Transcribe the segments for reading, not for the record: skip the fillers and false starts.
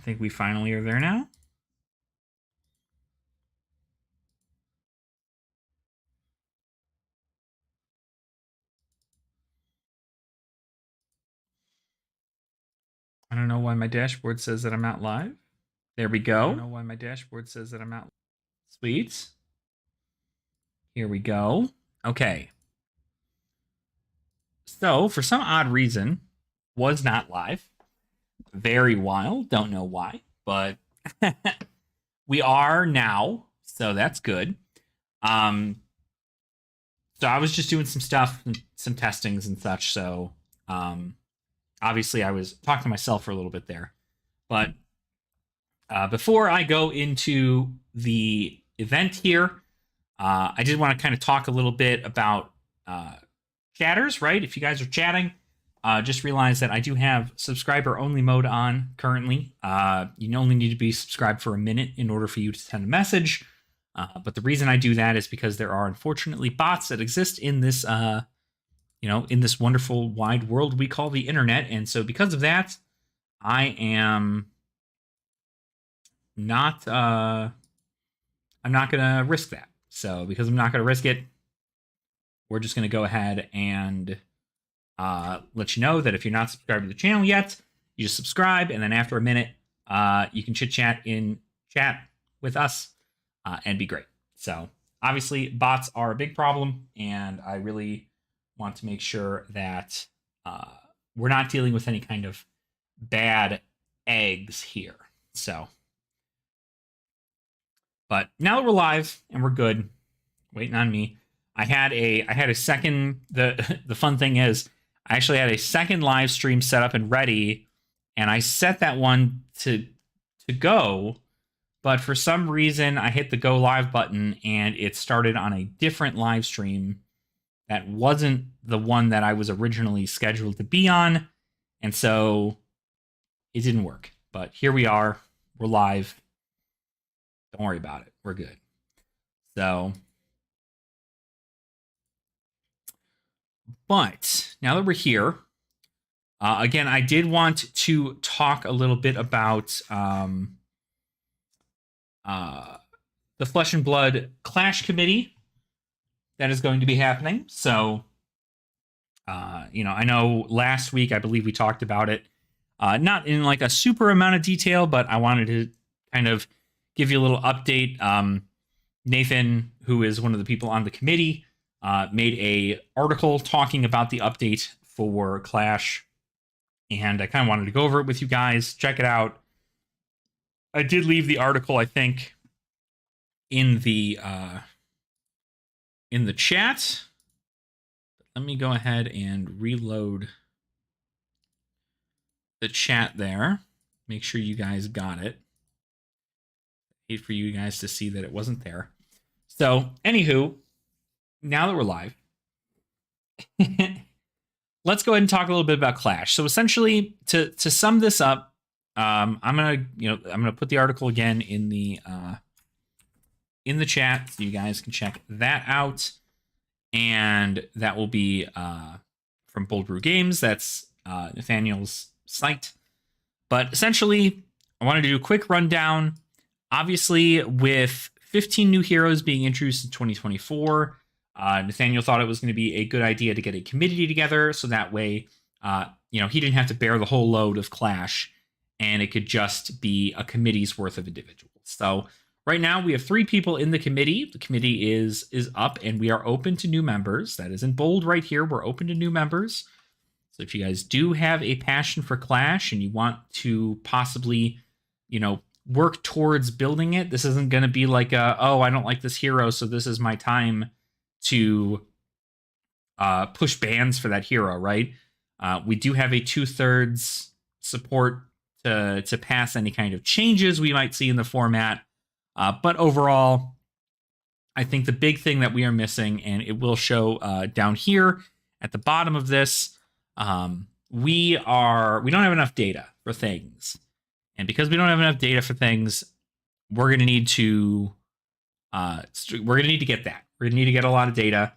think we finally are there now. I don't know why my dashboard says that I'm not live. There we go. I don't know why my dashboard says that I'm not. Sweet. Here we go. Okay. So, for some odd reason, was not live. Very wild. Don't know why, but we are now, so that's good. So I was just doing some stuff, some testings and such. So, obviously, I was talking to myself for a little bit there. But before I go into the event here, I did want to kind of talk a little bit about chatters, right? If you guys are chatting, just realize that I do have subscriber only mode on currently. You only need to be subscribed for a minute in order for you to send a message. But the reason I do that is because there are unfortunately bots that exist in this, in this wonderful wide world we call the internet. And so because of that, I am not, I'm not going to risk that. So because I'm not going to risk it, we're just going to go ahead and let you know that if you're not subscribed to the channel yet, you just subscribe. And then after a minute, you can chit chat in chat with us and be great. So obviously bots are a big problem, and I really want to make sure that we're not dealing with any kind of bad eggs here. So, but now that we're live and we're good, waiting on me. I had a second. The fun thing is, I actually had a second live stream set up and ready, and I set that one to go, but for some reason I hit the go live button and it started on a different live stream that wasn't the one that I was originally scheduled to be on, and so it didn't work. But here we are. We're live. Don't worry about it. We're good. So, but now that we're here, again, I did want to talk a little bit about the Flesh and Blood Clash Committee that is going to be happening. So, I know last week, I believe we talked about it, not in like a super amount of detail, but I wanted to kind of give you a little update. Nathan, who is one of the people on the committee, made a article talking about the update for Clash, and I kind of wanted to go over it with you guys. Check it out. I did leave the article, I think, in the chat. Let me go ahead and reload the chat there. Make sure you guys got it. Hate for you guys to see that it wasn't there. So, anywho, now that we're live, let's go ahead and talk a little bit about Clash. So essentially, to sum this up, I'm gonna put the article again in the chat so you guys can check that out, and that will be from Bold Brew Games. That's Nathaniel's site. But essentially, I wanted to do a quick rundown. Obviously, with 15 new heroes being introduced in 2024. Nathaniel thought it was going to be a good idea to get a committee together, so that way, he didn't have to bear the whole load of Clash, and it could just be a committee's worth of individuals. So right now we have 3 people in the committee. The committee is up, and we are open to new members. That is in bold right here. We're open to new members. So if you guys do have a passion for Clash and you want to possibly, work towards building it, this isn't going to be like I don't like this hero, so this is my time to push bans for that hero, right? We do have a 2/3 support to pass any kind of changes we might see in the format. But overall, I think the big thing that we are missing, and it will show down here at the bottom of this, we don't have enough data for things. And because we don't have enough data for things, we're going to need to get that. We're going to need to get a lot of data.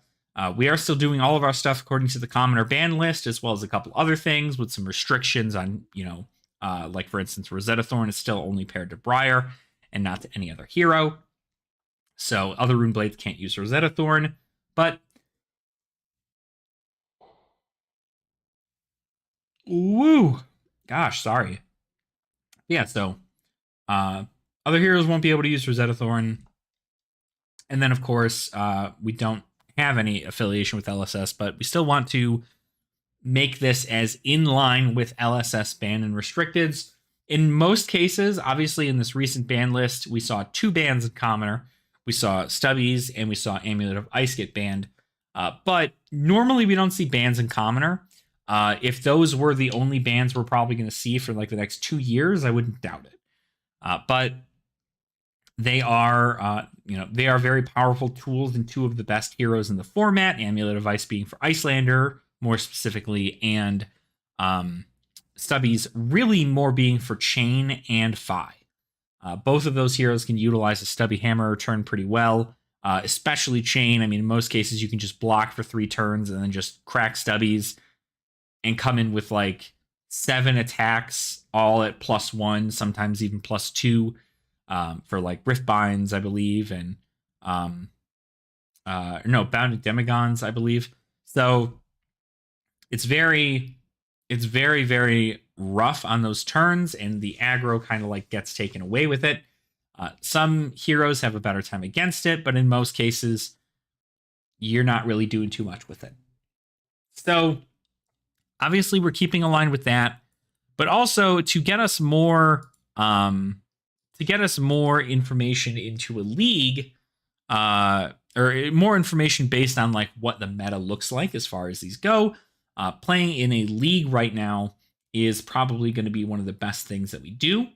We are still doing all of our stuff according to the commoner ban list, as well as a couple other things with some restrictions on, Like, for instance, Rosetta Thorn is still only paired to Briar and not to any other hero. So other Rune Blades can't use Rosetta Thorn. But woo, gosh, sorry. Yeah, so other heroes won't be able to use Rosetta Thorn. And then, of course, we don't have any affiliation with LSS, but we still want to make this as in line with LSS ban and restricteds. In most cases, obviously, in this recent ban list, we saw 2 bans in Commoner. We saw Stubbies and we saw Amulet of Ice get banned. But normally we don't see bans in Commoner. If those were the only bans we're probably going to see for like the next 2 years, I wouldn't doubt it. But they are, they are very powerful tools and 2 of the best heroes in the format. Amulet of Ice being for Icelander, more specifically, and Stubbies really more being for Chain and Fi. Both of those heroes can utilize a Stubby Hammer turn pretty well, especially Chain. I mean, in most cases, you can just block for 3 turns and then just crack Stubbies and come in with like 7 attacks, all at +1, sometimes even +2, for like Rift Binds, I believe, and Bounded Demigons, I believe. So it's very, very rough on those turns, and the aggro kind of like gets taken away with it. Some heroes have a better time against it, but in most cases, you're not really doing too much with it. So obviously, we're keeping aligned with that, but also to get us more information into a league, or more information based on like what the meta looks like as far as these go. Playing in a league right now is probably going to be one of the best things that we do.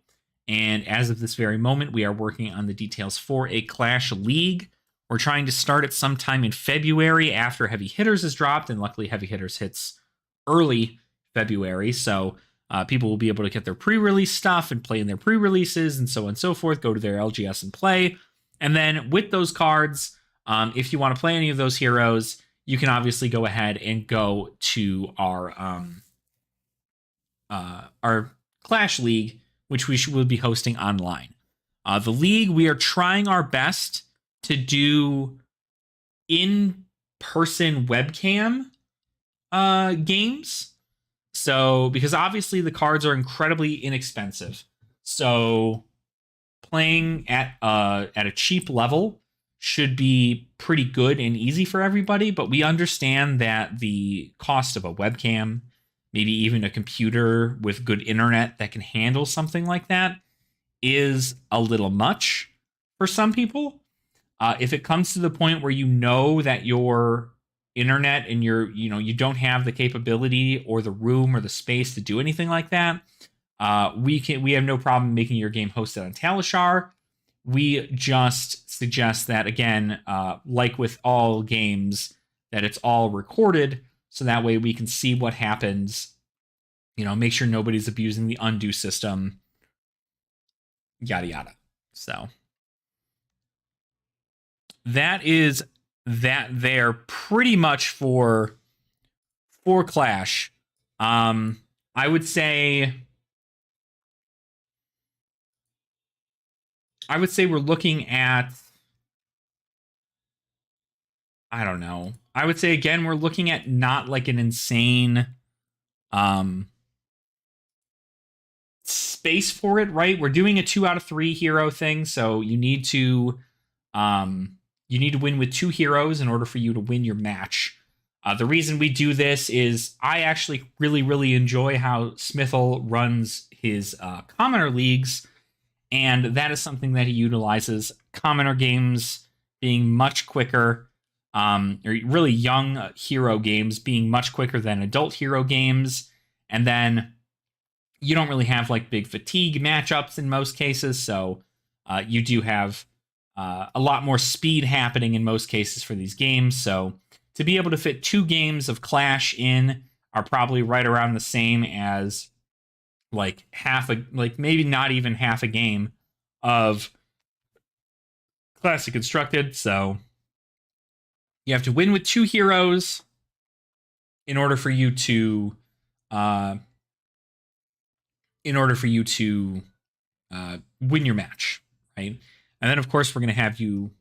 And as of this very moment, we are working on the details for a Clash League. We're trying to start it sometime in February after Heavy Hitters is dropped, and luckily Heavy Hitters hits early February, so people will be able to get their pre-release stuff and play in their pre-releases and so on and so forth, go to their LGS and play. And then with those cards, if you want to play any of those heroes, you can obviously go ahead and go to our Clash League, which we will be hosting online. The league, we are trying our best to do in-person webcam games. So, because obviously the cards are incredibly inexpensive. So, playing at a cheap level should be pretty good and easy for everybody, but we understand that the cost of a webcam, maybe even a computer with good internet that can handle something like that, is a little much for some people. If it comes to the point where you know that your internet and you don't have the capability or the room or the space to do anything like that, we have no problem making your game hosted on Talishar. We just suggest that, again, like with all games, that it's all recorded, so that way we can see what happens, make sure nobody's abusing the undo system, yada yada. So that is that there pretty much for Clash. I would say we're looking at, I don't know. I would say, again, we're looking at not like an insane space for it, right? We're doing a 2 out of 3 hero thing, so you need to win with 2 heroes in order for you to win your match. The reason we do this is I actually really, really enjoy how Smithel runs his commoner leagues, and that is something that he utilizes. Commoner games being much quicker, or really young hero games being much quicker than adult hero games, and then you don't really have like big fatigue matchups in most cases, so you do have a lot more speed happening in most cases for these games. So to be able to fit 2 games of Clash in are probably right around the same as like maybe not even half a game of Classic Constructed. So you have to win with 2 heroes in order for you to in order for you to win your match, right? And then, of course, we're going to have you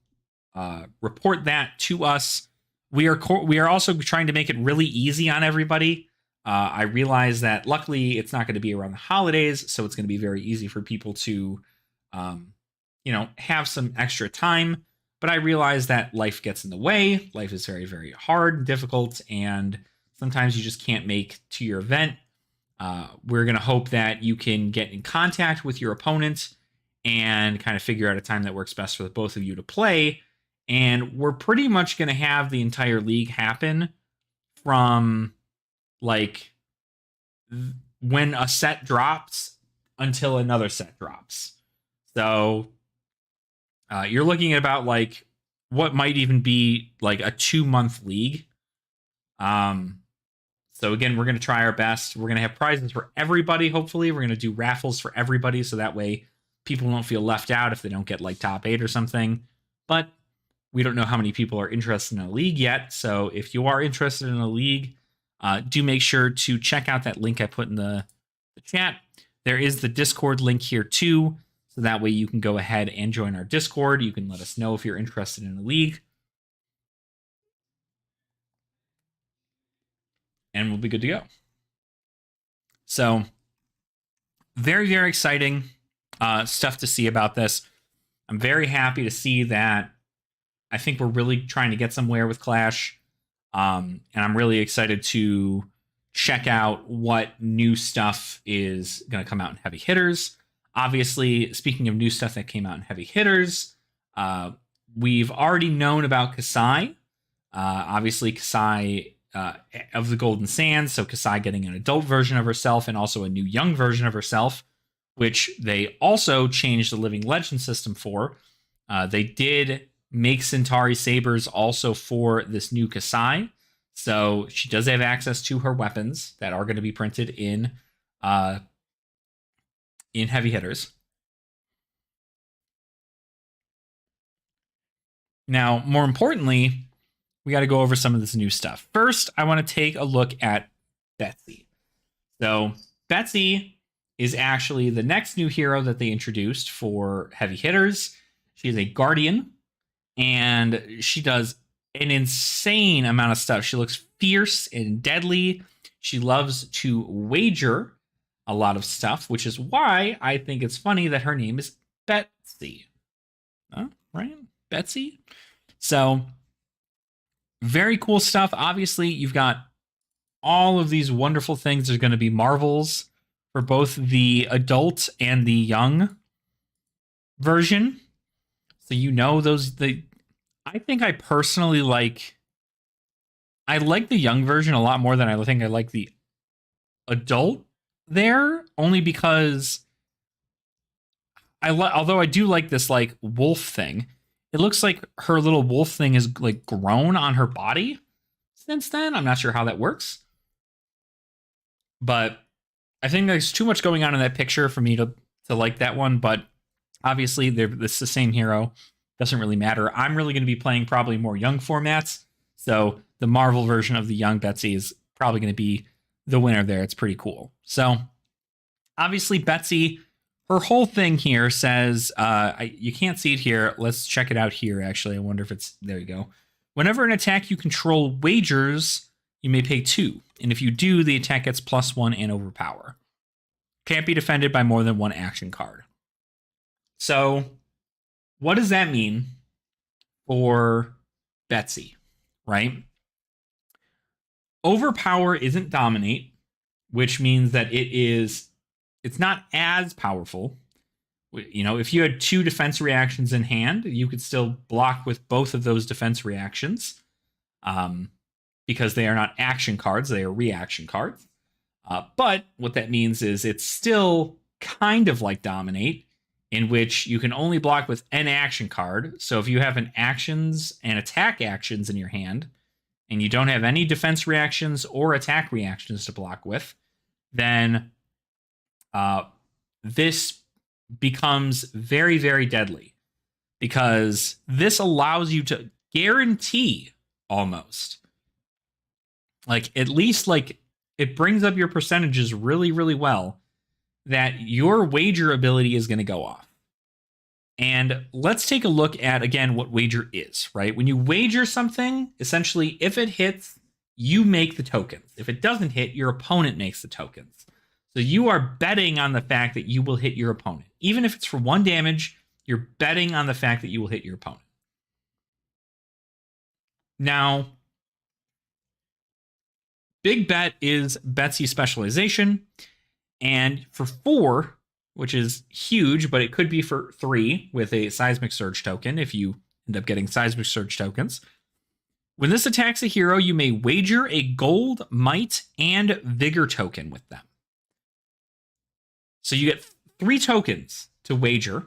report that to us. We are also trying to make it really easy on everybody. I realize that luckily it's not going to be around the holidays, so it's going to be very easy for people to, have some extra time. But I realize that life gets in the way. Life is very, very hard and difficult, and sometimes you just can't make to your event. We're going to hope that you can get in contact with your opponent and kind of figure out a time that works best for the both of you to play. And we're pretty much going to have the entire league happen from like when a set drops until another set drops. So you're looking at about like what might even be like a 2-month league. So again, we're going to try our best. We're going to have prizes for everybody. Hopefully we're going to do raffles for everybody. So that way people don't feel left out if they don't get like top 8 or something. But we don't know how many people are interested in a league yet. So if you are interested in a league, do make sure to check out that link I put in the chat. There is the Discord link here too. So that way you can go ahead and join our Discord. You can let us know if you're interested in a league. And we'll be good to go. So very, very exciting stuff to see about this. I'm very happy to see that. I think we're really trying to get somewhere with Clash. And I'm really excited to check out what new stuff is going to come out in Heavy Hitters. Obviously, speaking of new stuff that came out in Heavy Hitters, we've already known about Kasai. Obviously, Kasai of the Golden Sands, so Kasai getting an adult version of herself and also a new young version of herself, which they also changed the Living Legend system for. They did make Centauri sabers also for this new Kasai, so she does have access to her weapons that are going to be printed in Heavy Hitters. Now, more importantly, we got to go over some of this new stuff. First, I want to take a look at BETSY. So BETSY is actually the next new hero that they introduced for Heavy Hitters. She is a Guardian, and she does an insane amount of stuff. She looks fierce and deadly. She loves to wager a lot of stuff, which is why I think it's funny that her name is BETSY. Huh? Right? BETSY? So very cool stuff. Obviously, you've got all of these wonderful things. There's going to be marvels for both the adult and the young version. So I think I personally like the young version a lot more than I think I like the adult there, only because although I do like this like wolf thing, it looks like her little wolf thing is like grown on her body since then. I'm not sure how that works, but I think there's too much going on in that picture for me to like that one. But obviously, it's the same hero. Doesn't really matter. I'm really going to be playing probably more young formats, so the Marvel version of the young BETSY is probably going to be the winner there. It's pretty cool. So obviously, BETSY, her whole thing here says, you can't see it here. Let's check it out here, actually. I wonder if it's, there you go. Whenever an attack you control wagers, you may pay 2. And if you do, the attack gets +1 and overpower. Can't be defended by more than 1 action card. So what does that mean for BETSY, right? Overpower isn't dominate, which means that it's not as powerful. You know, if you had 2 defense reactions in hand, you could still block with both of those defense reactions, because they are not action cards, they are reaction cards. But what that means is it's still kind of like dominate, in which you can only block with an action card. So if you have an actions and attack actions in your hand, and you don't have any defense reactions or attack reactions to block with, then this becomes very, very deadly, because this allows you to guarantee almost, like, at least like it brings up your percentages really, really well, that your wager ability is going to go off. And let's take a look at, again, what wager is, right? When you wager something, essentially, if it hits, you make the tokens. If it doesn't hit, your opponent makes the tokens. So you are betting on the fact that you will hit your opponent. Even if it's for 1 damage, you're betting on the fact that you will hit your opponent. Now, big bet is BETSY specialization. And for 4, which is huge, but it could be for 3 with a seismic surge token if you end up getting seismic surge tokens. When this attacks a hero, you may wager a gold, might, and vigor token with them. So you get 3 tokens to wager.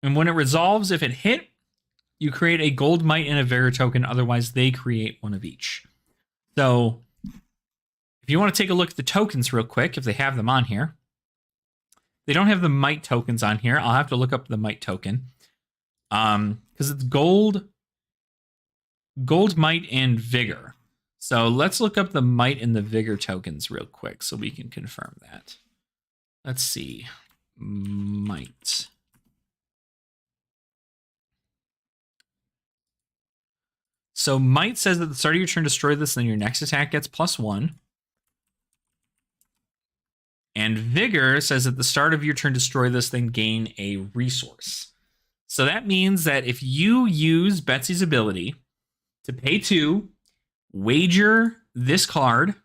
And when it resolves, if it hit, you create a gold, might, and a vigor token. Otherwise, they create one of each. So if you want to take a look at the tokens real quick, if they have them on here. They don't have the might tokens on here. I'll have to look up the might token. Because it's gold, might, and vigor. So let's look up the might and the vigor tokens real quick so we can confirm that. Let's see. Might. So might says at the start of your turn, destroy this, then your next attack gets +1. And vigor says at the start of your turn, destroy this, then gain a resource. So that means that if you use BETSY's ability to pay 2, wager this card,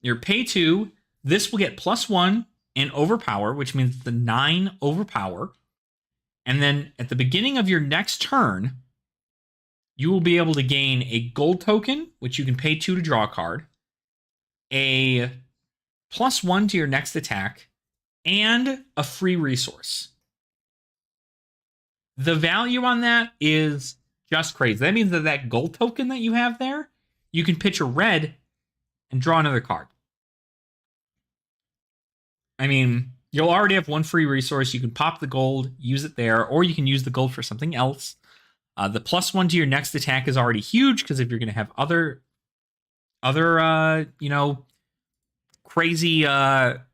your pay 2, this will get +1 and overpower, which means the 9 overpower. And then at the beginning of your next turn, you will be able to gain a gold token, which you can pay 2 to draw a card, a +1 to your next attack, and a free resource. The value on that is just crazy. That means that that gold token that you have there, you can pitch a red and draw another card. I mean, you'll already have 1 free resource. You can pop the gold, use it there, or you can use the gold for something else. The +1 to your next attack is already huge because if you're going to have other crazy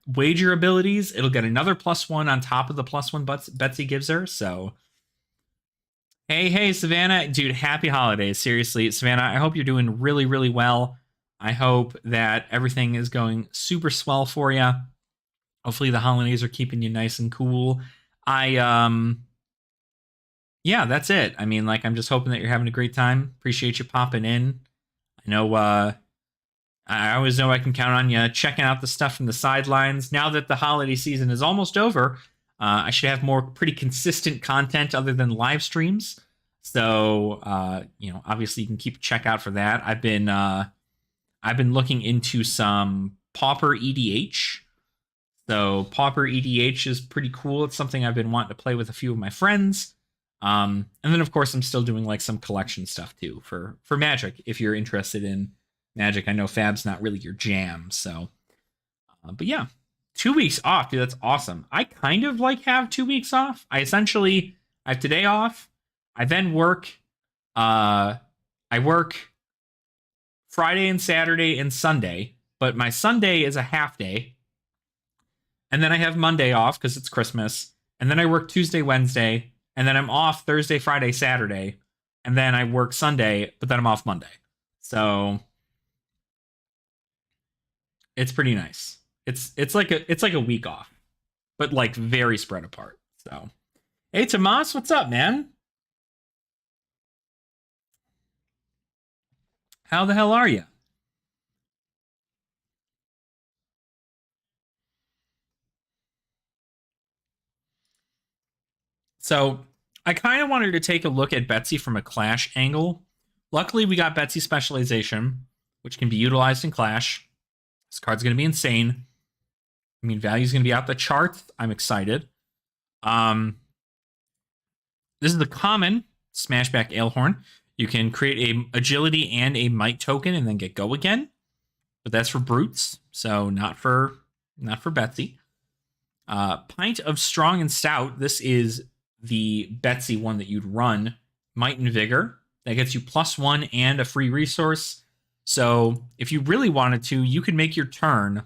wager abilities, it'll get another +1 on top of the +1 BETSY gives her. So, hey, Savannah, dude, happy holidays. Seriously, Savannah, I hope you're doing really, really well. I hope that everything is going super swell for you. Hopefully the holidays are keeping you nice and cool. Yeah, that's it. I mean, like, I'm just hoping that you're having a great time. Appreciate you popping in. I know, I always know I can count on you checking out the stuff from the sidelines. Now that the holiday season is almost over, I should have more pretty consistent content other than live streams. So, obviously you can keep a check out for that. I've been looking into some Pauper EDH. So Pauper EDH is pretty cool. It's something I've been wanting to play with a few of my friends. And then of course I'm still doing like some collection stuff too for Magic. If you're interested in Magic, I know Fab's not really your jam. So, but yeah, 2 weeks off, dude. That's awesome. I kind of like have 2 weeks off. I have today off. I then work. I work Friday and Saturday and Sunday, but my Sunday is a half day. And then I have Monday off because it's Christmas. And then I work Tuesday, Wednesday. And then I'm off Thursday, Friday, Saturday. And then I work Sunday, but then I'm off Monday. So it's pretty nice. It's like a week off, but like very spread apart. So, hey, Tomas, what's up, man? How the hell are you? So I kind of wanted to take a look at BETSY from a Clash angle. Luckily, we got BETSY Specialization, which can be utilized in Clash. This card's going to be insane. I mean, value's going to be out the charts. I'm excited. This is the common Smashback Ailhorn. You can create a agility and a might token and then get go again. But that's for brutes, so not for BETSY. Pint of Strong and Stout. This is the BETSY one that you'd run. Might and Vigor. That gets you +1 and a free resource. So if you really wanted to, you could make your turn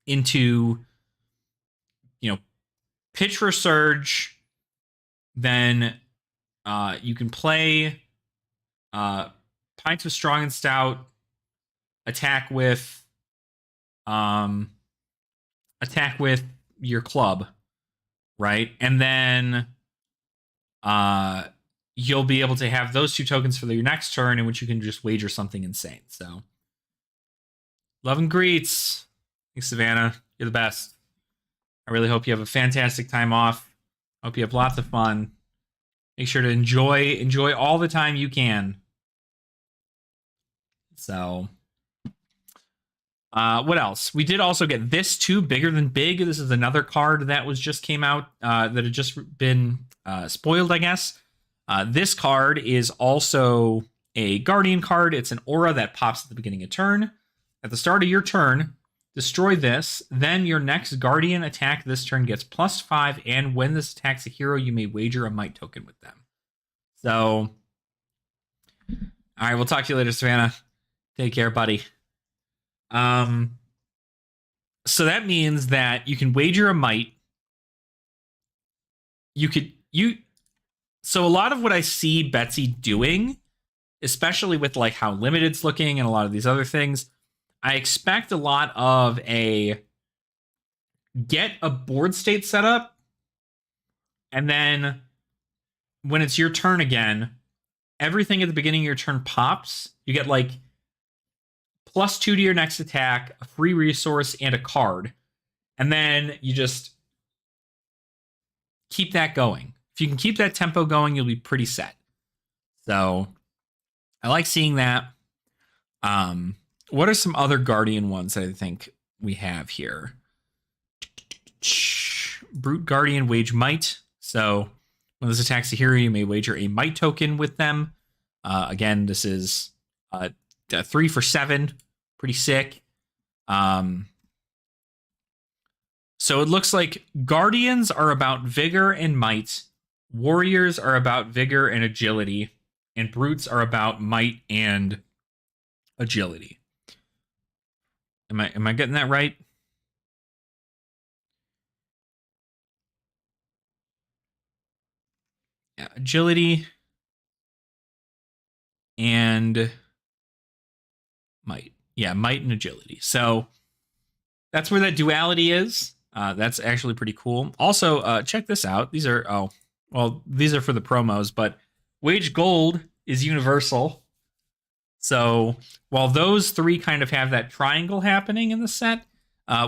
into, pitch for surge. Then you can play Pints with Strong and Stout, attack with your club, right? And then you'll be able to have those 2 tokens for your next turn in which you can just wager something insane. So love and greets. Thanks, Savannah. You're the best. I really hope you have a fantastic time off. Hope you have lots of fun. Make sure to enjoy all the time you can. So what else? We did also get this too, Bigger Than Big. This is another card that was just came out that had just been spoiled, I guess. This card is also a Guardian card. It's an aura that pops at the beginning of turn. At the start of your turn, destroy this. Then your next Guardian attack this turn gets +5, and when this attacks a hero, you may wager a might token with them. So, all right, we'll talk to you later, Savannah. Take care, buddy. So that means that you can wager a might. So a lot of what I see Betsy doing, especially with like how limited's looking and a lot of these other things, I expect a lot of a get a board state set up, and then when it's your turn again, everything at the beginning of your turn pops. You get like +2 to your next attack, a free resource, and a card. And then you just keep that going. If you can keep that tempo going, you'll be pretty set. So I like seeing that. What are some other Guardian ones that I think we have here? Brute Guardian, wage might. So when this attacks a hero, you may wager a might token with them. Again, this is 3 for 7. Pretty sick. So it looks like Guardians are about vigor and might. Warriors are about vigor and agility. And Brutes are about might and agility. Am I getting that right? Yeah, agility and might. Yeah, might and agility. So that's where that duality is. That's actually pretty cool. Also, check this out. These are these are for the promos, but wage gold is universal. So while those 3 kind of have that triangle happening in the set,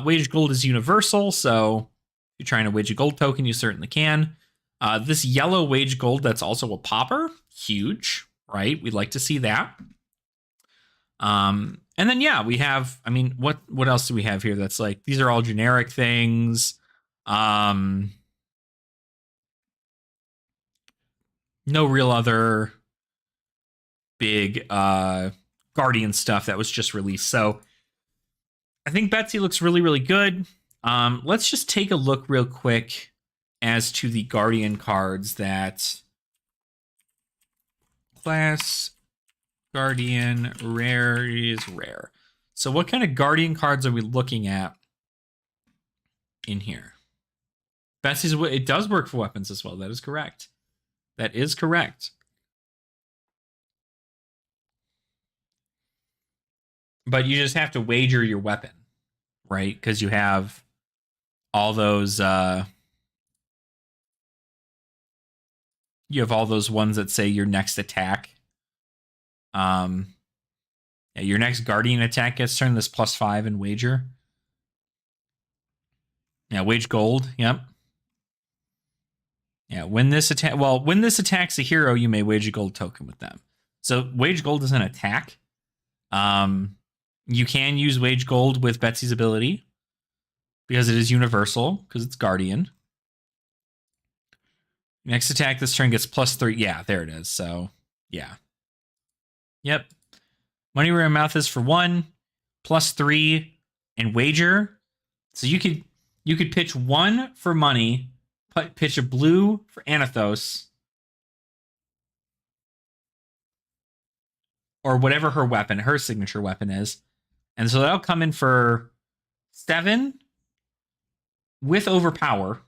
wage gold is universal. So if you're trying to wage a gold token, you certainly can. This yellow wage gold, that's also a popper. Huge, right? We'd like to see that. And then, yeah, we have, I mean, what else do we have here? That's like, these are all generic things. No real other big, Guardian stuff that was just released. So I think Betsy looks really, really good. Let's just take a look real quick as to the Guardian cards that class Guardian rare is rare. So what kind of Guardian cards are we looking at in here? Betsy's, it does work for weapons as well. That is correct. That is correct. But you just have to wager your weapon, right? Because you have all those you have all those ones that say your next attack. Yeah, your next Guardian attack gets turned this +5 in wager. Yeah, wage gold. Yep. Yeah, when this attacks a hero, you may wage a gold token with them. So wage gold is an attack. You can use wage gold with Betsy's ability because it is universal, because it's Guardian. Next attack this turn gets +3. Yeah, there it is. So, yeah. Yep. Money where your mouth is for 1, +3, and wager. So you could pitch 1 for money, pitch a blue for Anathos, or whatever her signature weapon is. And so that'll come in for 7 with overpower.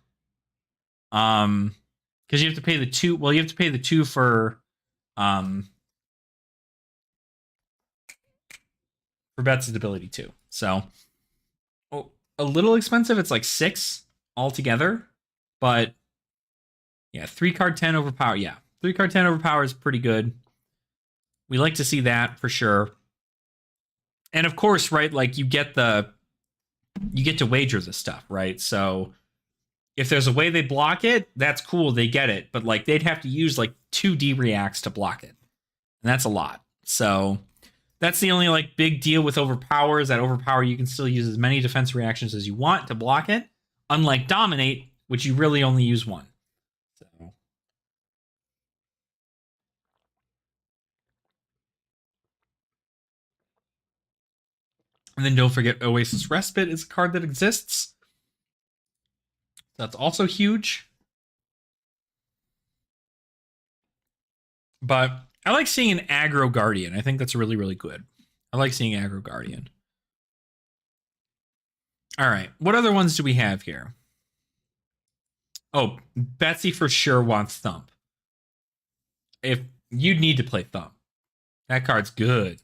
Because you have to pay the 2. Well, you have to pay the 2 for Betsy's ability too. So a little expensive. It's like 6 altogether, but yeah, 3 card 10 overpower. Yeah, 3 card 10 overpower is pretty good. We like to see that for sure. And of course, right, like you get to wager this stuff, right? So if there's a way they block it, that's cool, they get it. But like they'd have to use like 2 D reacts to block it. And that's a lot. So that's the only like big deal with overpower is that overpower you can still use as many defense reactions as you want to block it, unlike dominate, which you really only use 1. So and then don't forget Oasis Respite is a card that exists. That's also huge. But I like seeing an aggro Guardian. I think that's really, really good. I like seeing aggro Guardian. All right. What other ones do we have here? Oh, Betsy for sure wants Thump. If you'd need to play Thump. That card's good.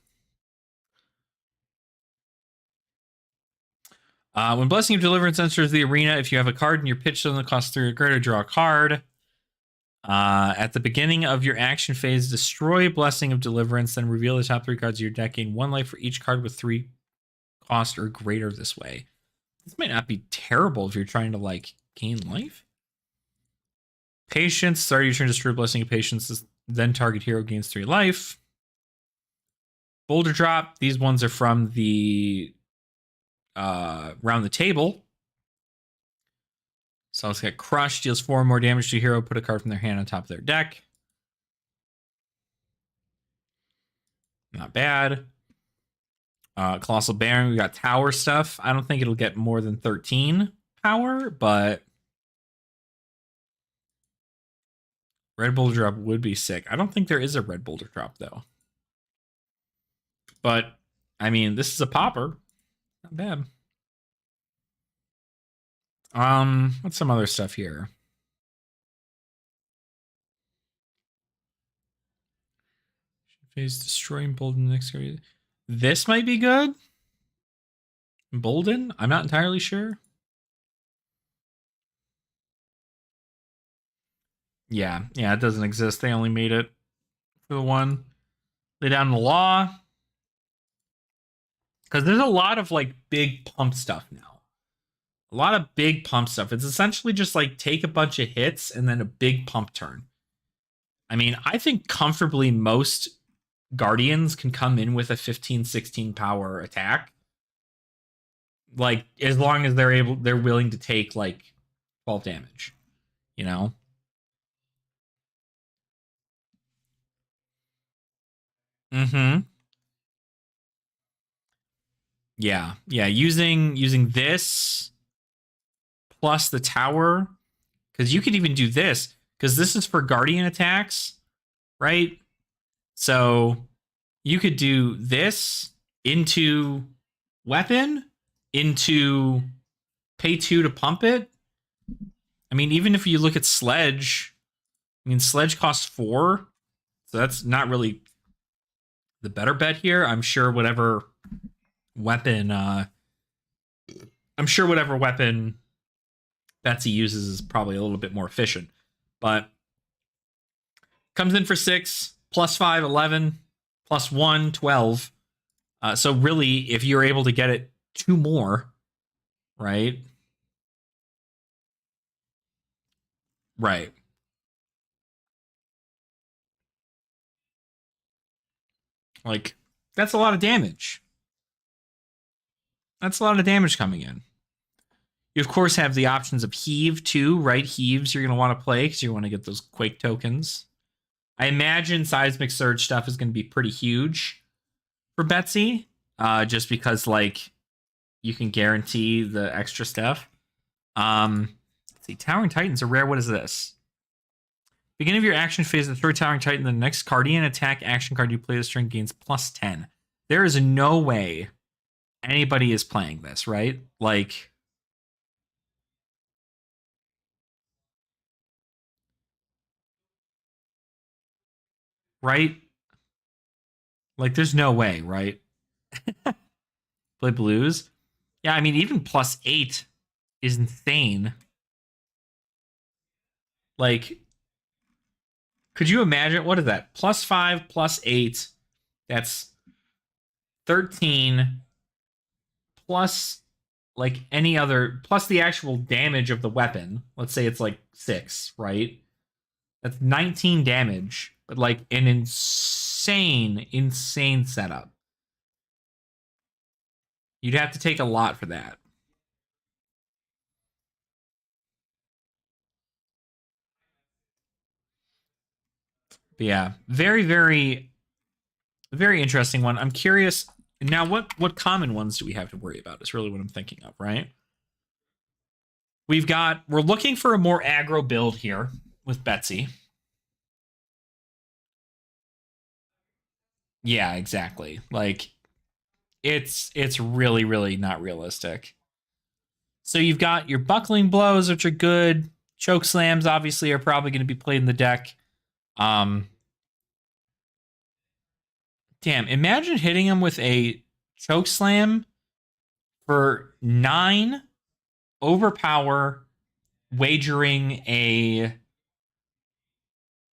When Blessing of Deliverance enters the arena, if you have a card in your pitch zone that costs 3 or greater, draw a card. At the beginning of your action phase, destroy Blessing of Deliverance, then reveal the top 3 cards of your deck. Gain 1 life for each card with 3 cost or greater this way. This might not be terrible if you're trying to like gain life. Patience, start your turn, destroy Blessing of Patience, then target hero gains 3 life. Boulder Drop, these ones are from the Round the Table. So let's get crushed, deals 4 more damage to hero, put a card from their hand on top of their deck. Not bad. Colossal Baron, we got tower stuff. I don't think it'll get more than 13 power, but Red Boulder Drop would be sick. I don't think there is a Red Boulder Drop, though. But, I mean, this is a popper. Not bad. What's some other stuff here? Phase destroying Bolden next area. This might be good. Bolden? I'm not entirely sure. Yeah, it doesn't exist. They only made it for the one. Lay down the law. Because there's a lot of like big pump stuff now. A lot of big pump stuff. It's essentially just like take a bunch of hits and then a big pump turn. I mean, I think comfortably most Guardians can come in with a 15, 16 power attack. Like, as long as they're willing to take like 12 damage, you know? Mm-hmm. Yeah. Using this plus the tower, because you could even do this, because this is for Guardian attacks, right? So you could do this into weapon, into pay 2 to pump it. I mean, even if you look at Sledge, I mean, Sledge costs 4, so that's not really the better bet here. I'm sure whatever weapon Betsy uses is probably a little bit more efficient. But comes in for 6, plus 5, 11, plus 1, 12. So really, if you're able to get it 2 more, right? Right. Like, that's a lot of damage. That's a lot of damage coming in. You, of course, have the options of Heave, too, right? Heaves you're going to want to play because you want to get those Quake tokens. I imagine Seismic Surge stuff is going to be pretty huge for Betsy, just because, like, you can guarantee the extra stuff. Let's see, Towering Titan's a rare. What is this? Beginning of your action phase, the third Towering Titan, the next Guardian attack action card you play this turn gains plus 10. There is no way anybody is playing this, right? Like, right? Like, there's no way, right? Play blues. Yeah, I mean, even +8 is insane. Like, could you imagine what is that? +5, +8. That's 13 plus like any other plus the actual damage of the weapon. Let's say it's like 6, right? That's 19 damage, but like an insane setup. You'd have to take a lot for that. But yeah, very interesting one. I'm curious now what common ones do we have to worry about? Is really what I'm thinking of, right? We're looking for a more aggro build here with Betsy. Yeah, exactly. Like it's really not realistic. So you've got your buckling blows, which are good. Choke slams obviously are probably going to be played in the deck. Um, damn, imagine hitting him with a choke slam for 9 overpower, wagering a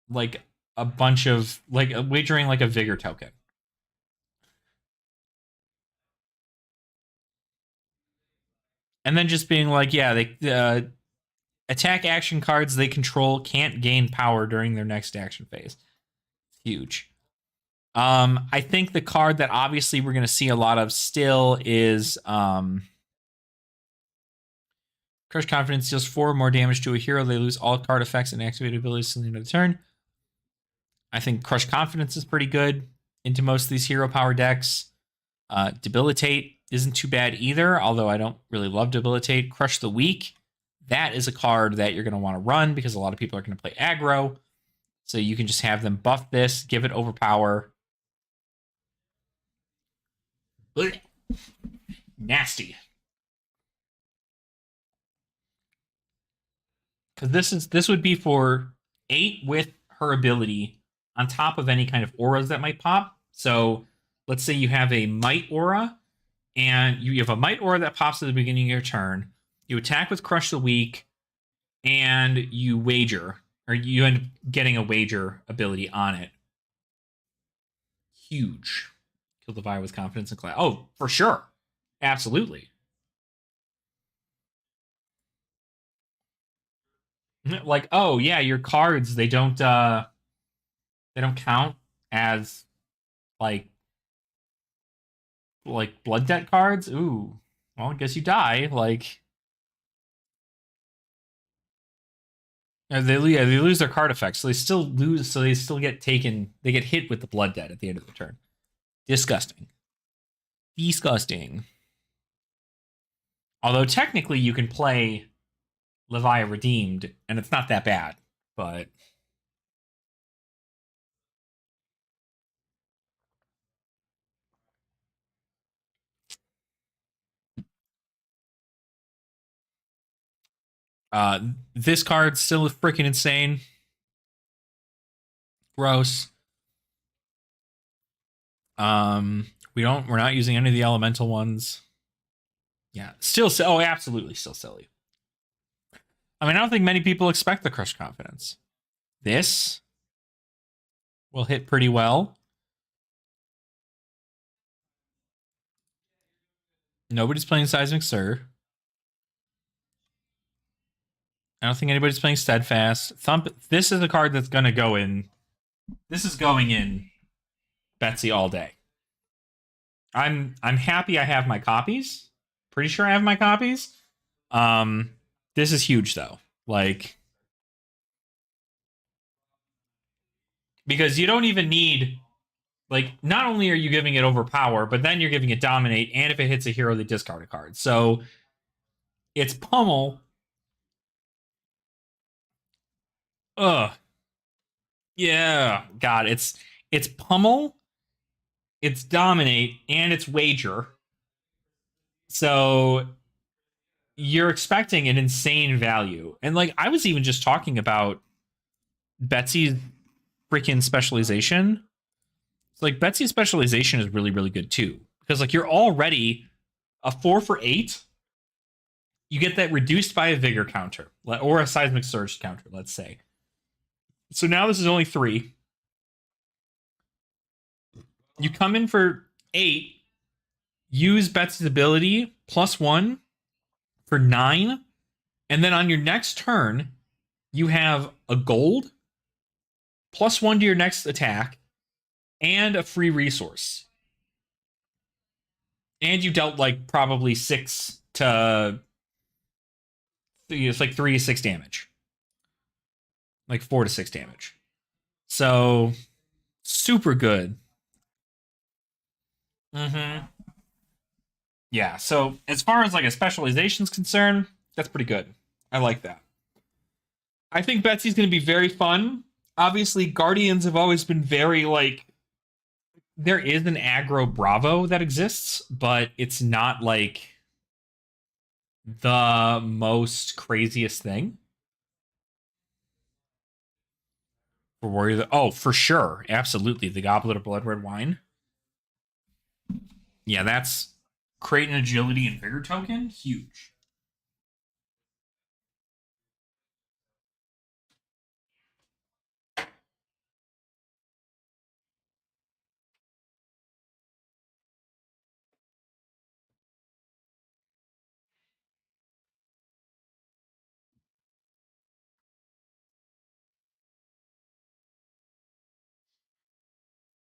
like a bunch of like wagering like a vigor token. And then just being like, yeah, they attack action cards they control can't gain power during their next action phase. Huge. I think the card that obviously we're going to see a lot of still is Crush Confidence deals 4 more damage to a hero. They lose all card effects and activated abilities at the end of the turn. I think Crush Confidence is pretty good into most of these hero power decks. Debilitate isn't too bad either, although I don't really love Debilitate. Crush the Weak, that is a card that you're going to want to run because a lot of people are going to play aggro. So you can just have them buff this, give it overpower. Ugh. Nasty. Because this would be for 8 with her ability on top of any kind of auras that might pop. So let's say you have a might aura, and you have a might aura that pops at the beginning of your turn. You attack with Crush the Weak, and you wager, or you end up getting a wager ability on it. Huge. Kill the Fire with confidence and class. Oh, for sure. Absolutely. Like, oh yeah, your cards, they don't count as like blood debt cards. Ooh. Well, I guess you die. Like they lose their card effects, so they still lose. So they still get taken. They get hit with the blood debt at the end of the turn. Disgusting. Disgusting. Although technically you can play Leviah Redeemed, and it's not that bad. But uh, this card's still freaking insane. Gross. We're not using any of the elemental ones. Yeah, still. Oh, absolutely, still silly. I mean, I don't think many people expect the Crush Confidence. This will hit pretty well. Nobody's playing Seismic Sir. I don't think anybody's playing Steadfast. Thump. This is a card that's going to go in. This is going in Betsy all day. I'm happy I have my copies. Pretty sure I have my copies. Um, this is huge though. Like, because you don't even need, like, not only are you giving it overpower, but then you're giving it dominate, and if it hits a hero, they discard a card. So it's pummel. Ugh. Yeah. God, it's pummel, it's dominate, and it's wager. So you're expecting an insane value. And like I was even just talking about Betsy's freaking specialization. So like Betsy's specialization is really, really good too. Because like you're already a 4 for 8. You get that reduced by a vigor counter or a seismic surge counter, let's say. So now this is only 3. You come in for 8, use Betsy's ability +1 for 9, and then on your next turn, you have a gold +1 to your next attack and a free resource. And you dealt like probably 6 to. It's like 3 to 6 damage. Like 4 to 6 damage. So, super good. Yeah, so as far as like a specialization is concerned, that's pretty good. I like that. I think Betsy's going to be very fun. Obviously, Guardians have always been very like. There is an aggro Bravo that exists, but it's not like the most craziest thing. For Warrior, oh, for sure. Absolutely. The Goblet of Blood Red Wine. Yeah, that's create an agility and vigor token. Huge.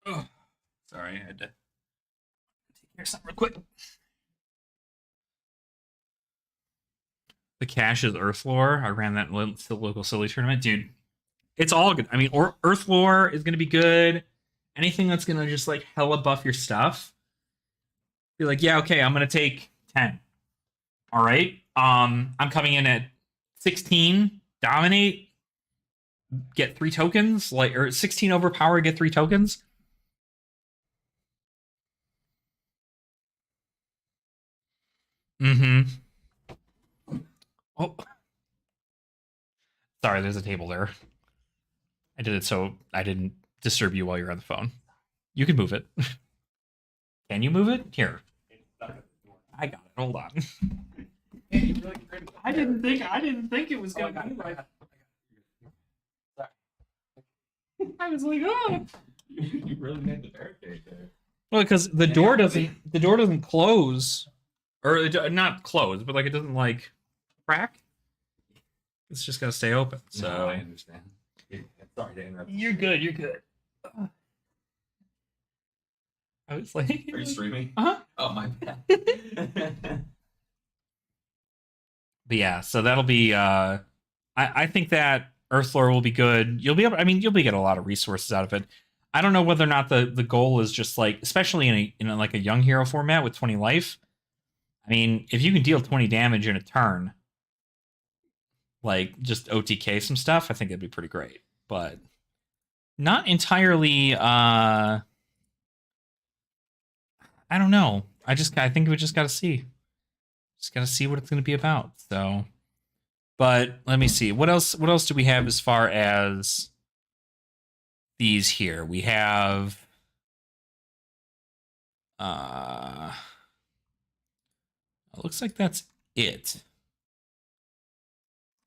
Oh, sorry, I had to take care of something real quick. The Cash is Earth Lore. I ran that local silly tournament. Dude, it's all good. I mean, Earth Lore is going to be good. Anything that's going to just like hella buff your stuff. Be like, yeah, okay, I'm going to take 10. All right. I'm coming in at 16, dominate, get 3 tokens, like or 16 overpower, get 3 tokens. Oh, sorry, there's a table there. I did it so I didn't disturb you while you're on the phone. You can move it. Can you move it? Here. I got it. Hold on. I didn't think it was gonna be like. I was like, oh. You really made the barricade there. Well, because the door doesn't close, or not close, but like it doesn't like crack. It's just gonna stay open. So no, I understand. Sorry to interrupt. You're good. You're good. I was like, are you streaming? Uh-huh. Oh, my bad. But yeah, so that'll be. I think that Earthlore will be good. You'll be able. I mean, you'll be get a lot of resources out of it. I don't know whether or not the goal is just like, especially in a like a young hero format with 20 life. I mean, if you can deal 20 damage in a turn, like just OTK some stuff, I think it'd be pretty great. But not entirely. I don't know. I think we just got to see. Just got to see what it's going to be about. So, but let me see. What else do we have as far as these here? We have it looks like that's it.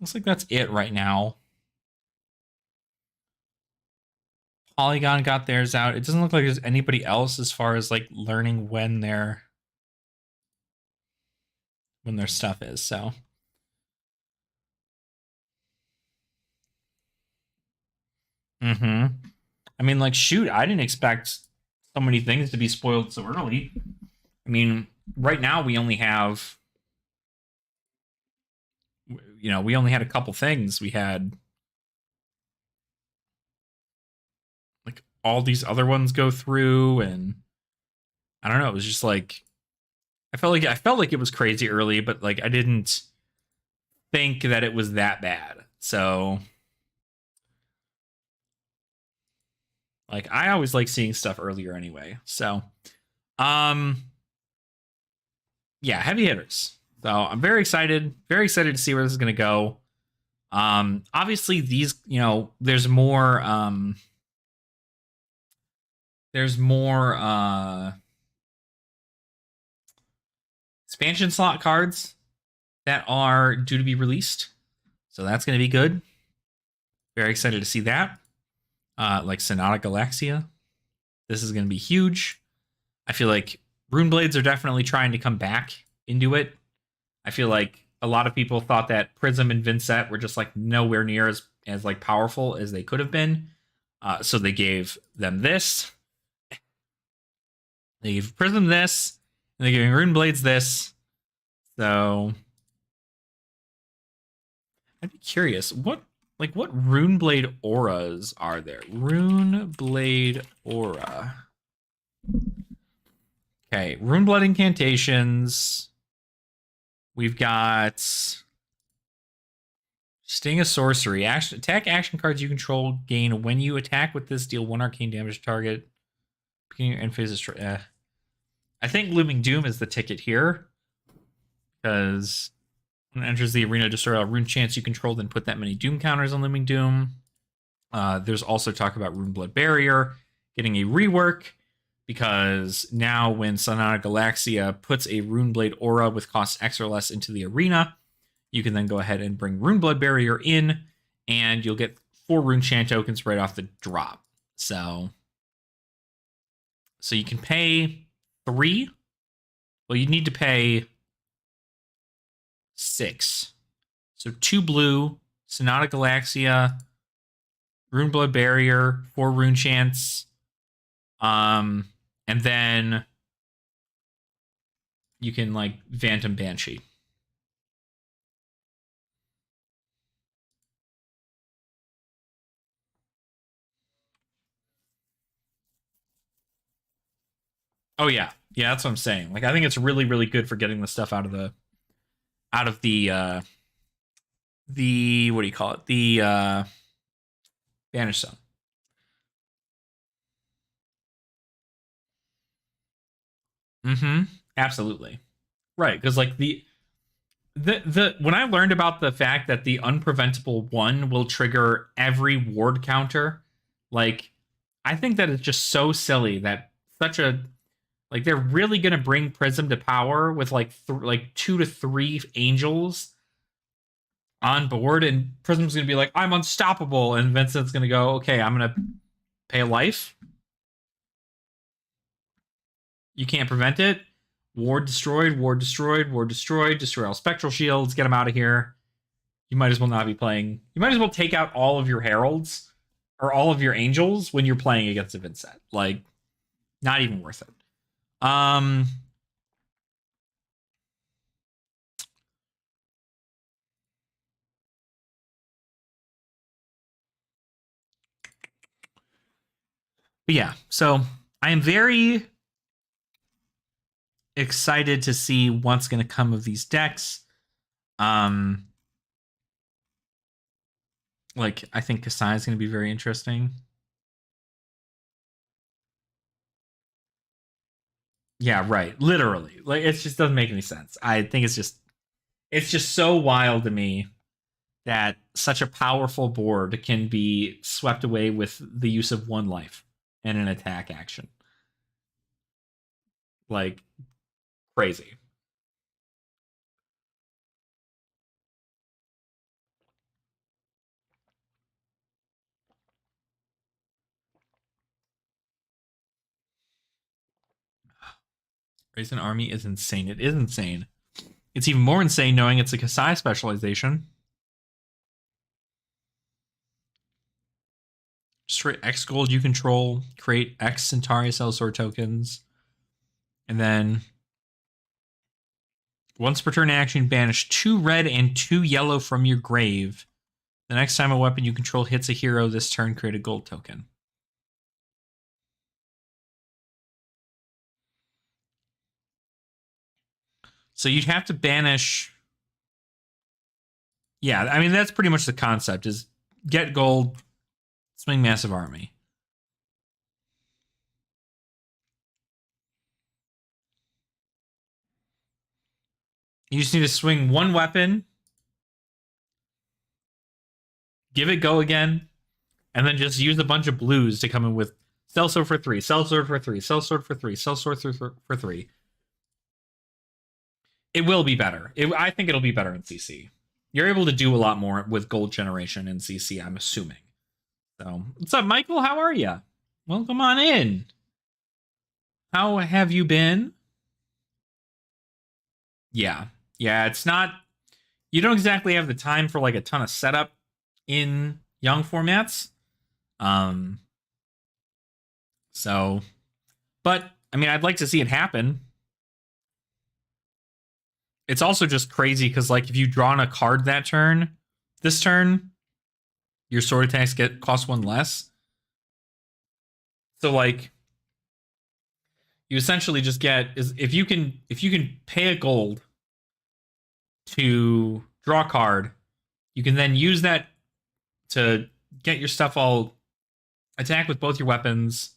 Looks like that's it right now. Polygon got theirs out. It doesn't look like there's anybody else as far as like learning when their stuff is. So I mean, like, shoot, I didn't expect so many things to be spoiled so early. I mean, right now we only have, we only had a couple things. We had like all these other ones go through, and I don't know. It was just like I felt like it was crazy early, but like I didn't think that it was that bad. So like I always like seeing stuff earlier anyway. So yeah, heavy hitters. So I'm very excited to see where this is going to go. Obviously these, there's more there's more expansion slot cards that are due to be released. So that's going to be good. Very excited to see that. Like Sonata Galaxia. This is going to be huge. I feel like Rune Blades are definitely trying to come back into it. I feel like a lot of people thought that Prism and Vincent were just like nowhere near as like powerful as they could have been. So they gave them this. They gave Prism this, and they're giving Rune Blades this. So I'd be curious, what Rune Blade auras are there? Rune Blade aura. Okay, Rune Blood incantations. We've got Sting of Sorcery. Attack action cards you control gain when you attack with this. Deal 1 arcane damage to target. Beginning end phase is. I think Looming Doom is the ticket here. Because when it enters the arena, destroy all rune chants you control, then put that many Doom counters on Looming Doom. There's also talk about Rune Blood Barrier getting a rework. Because now when Sonata Galaxia puts a Runeblade aura with cost X or less into the arena, you can then go ahead and bring Runeblood Barrier in, and you'll get 4 Rune Chant tokens right off the drop. So you can pay 3. Well, you need to pay 6. So 2 blue, Sonata Galaxia, Runeblood Barrier, 4 Rune Chants, and then you can like Phantom Banshee. Oh yeah. Yeah, that's what I'm saying. Like I think it's really, really good for getting the stuff out of the what do you call it? The Banish Zone. Mm-hmm. Absolutely. Right. Because like the when I learned about the fact that the unpreventable 1 will trigger every ward counter, like I think that it's just so silly that such a like they're really gonna bring Prism to power with like 2 to 3 angels on board, and Prism's gonna be like, I'm unstoppable, and Vincent's gonna go, okay, I'm gonna pay a life. You can't prevent it. Ward destroyed, ward destroyed, ward destroyed, destroy all spectral shields, get them out of here. You might as well not be playing. You might as well take out all of your heralds or all of your angels when you're playing against a Vincent. Like, not even worth it. But yeah, so I am very excited to see what's going to come of these decks. Like I think Kasai is going to be very interesting. Yeah, right. Literally, like it just doesn't make any sense. I think it's just so wild to me that such a powerful board can be swept away with the use of 1 life and an attack action. Like crazy. Raise an army is insane. It is insane. It's even more insane knowing it's a Kasai specialization. Destroy X gold you control, create X Centauri Sellsword tokens, and then once per turn action, banish 2 red and 2 yellow from your grave. The next time a weapon you control hits a hero this turn, create a gold token. So you'd have to banish. Yeah, I mean that's pretty much the concept: is get gold, swing massive army. You just need to swing 1 weapon, give it go again, and then just use a bunch of blues to come in with Sell sword for 3. Sell sword for 3. Sell sword for 3. Sell sword for 3. It will be better. I think it'll be better in CC. You're able to do a lot more with gold generation in CC, I'm assuming. So, what's up, Michael? How are you? Welcome on in. How have you been? Yeah. Yeah, it's not. You don't exactly have the time for like a ton of setup in young formats. Um, so, but I mean, I'd like to see it happen. It's also just crazy because, like, if you draw on a card that turn, this turn, your sword attacks cost 1 less. So, like, you essentially just get is if you can pay a gold to draw a card, you can then use that to get your stuff all attack with both your weapons.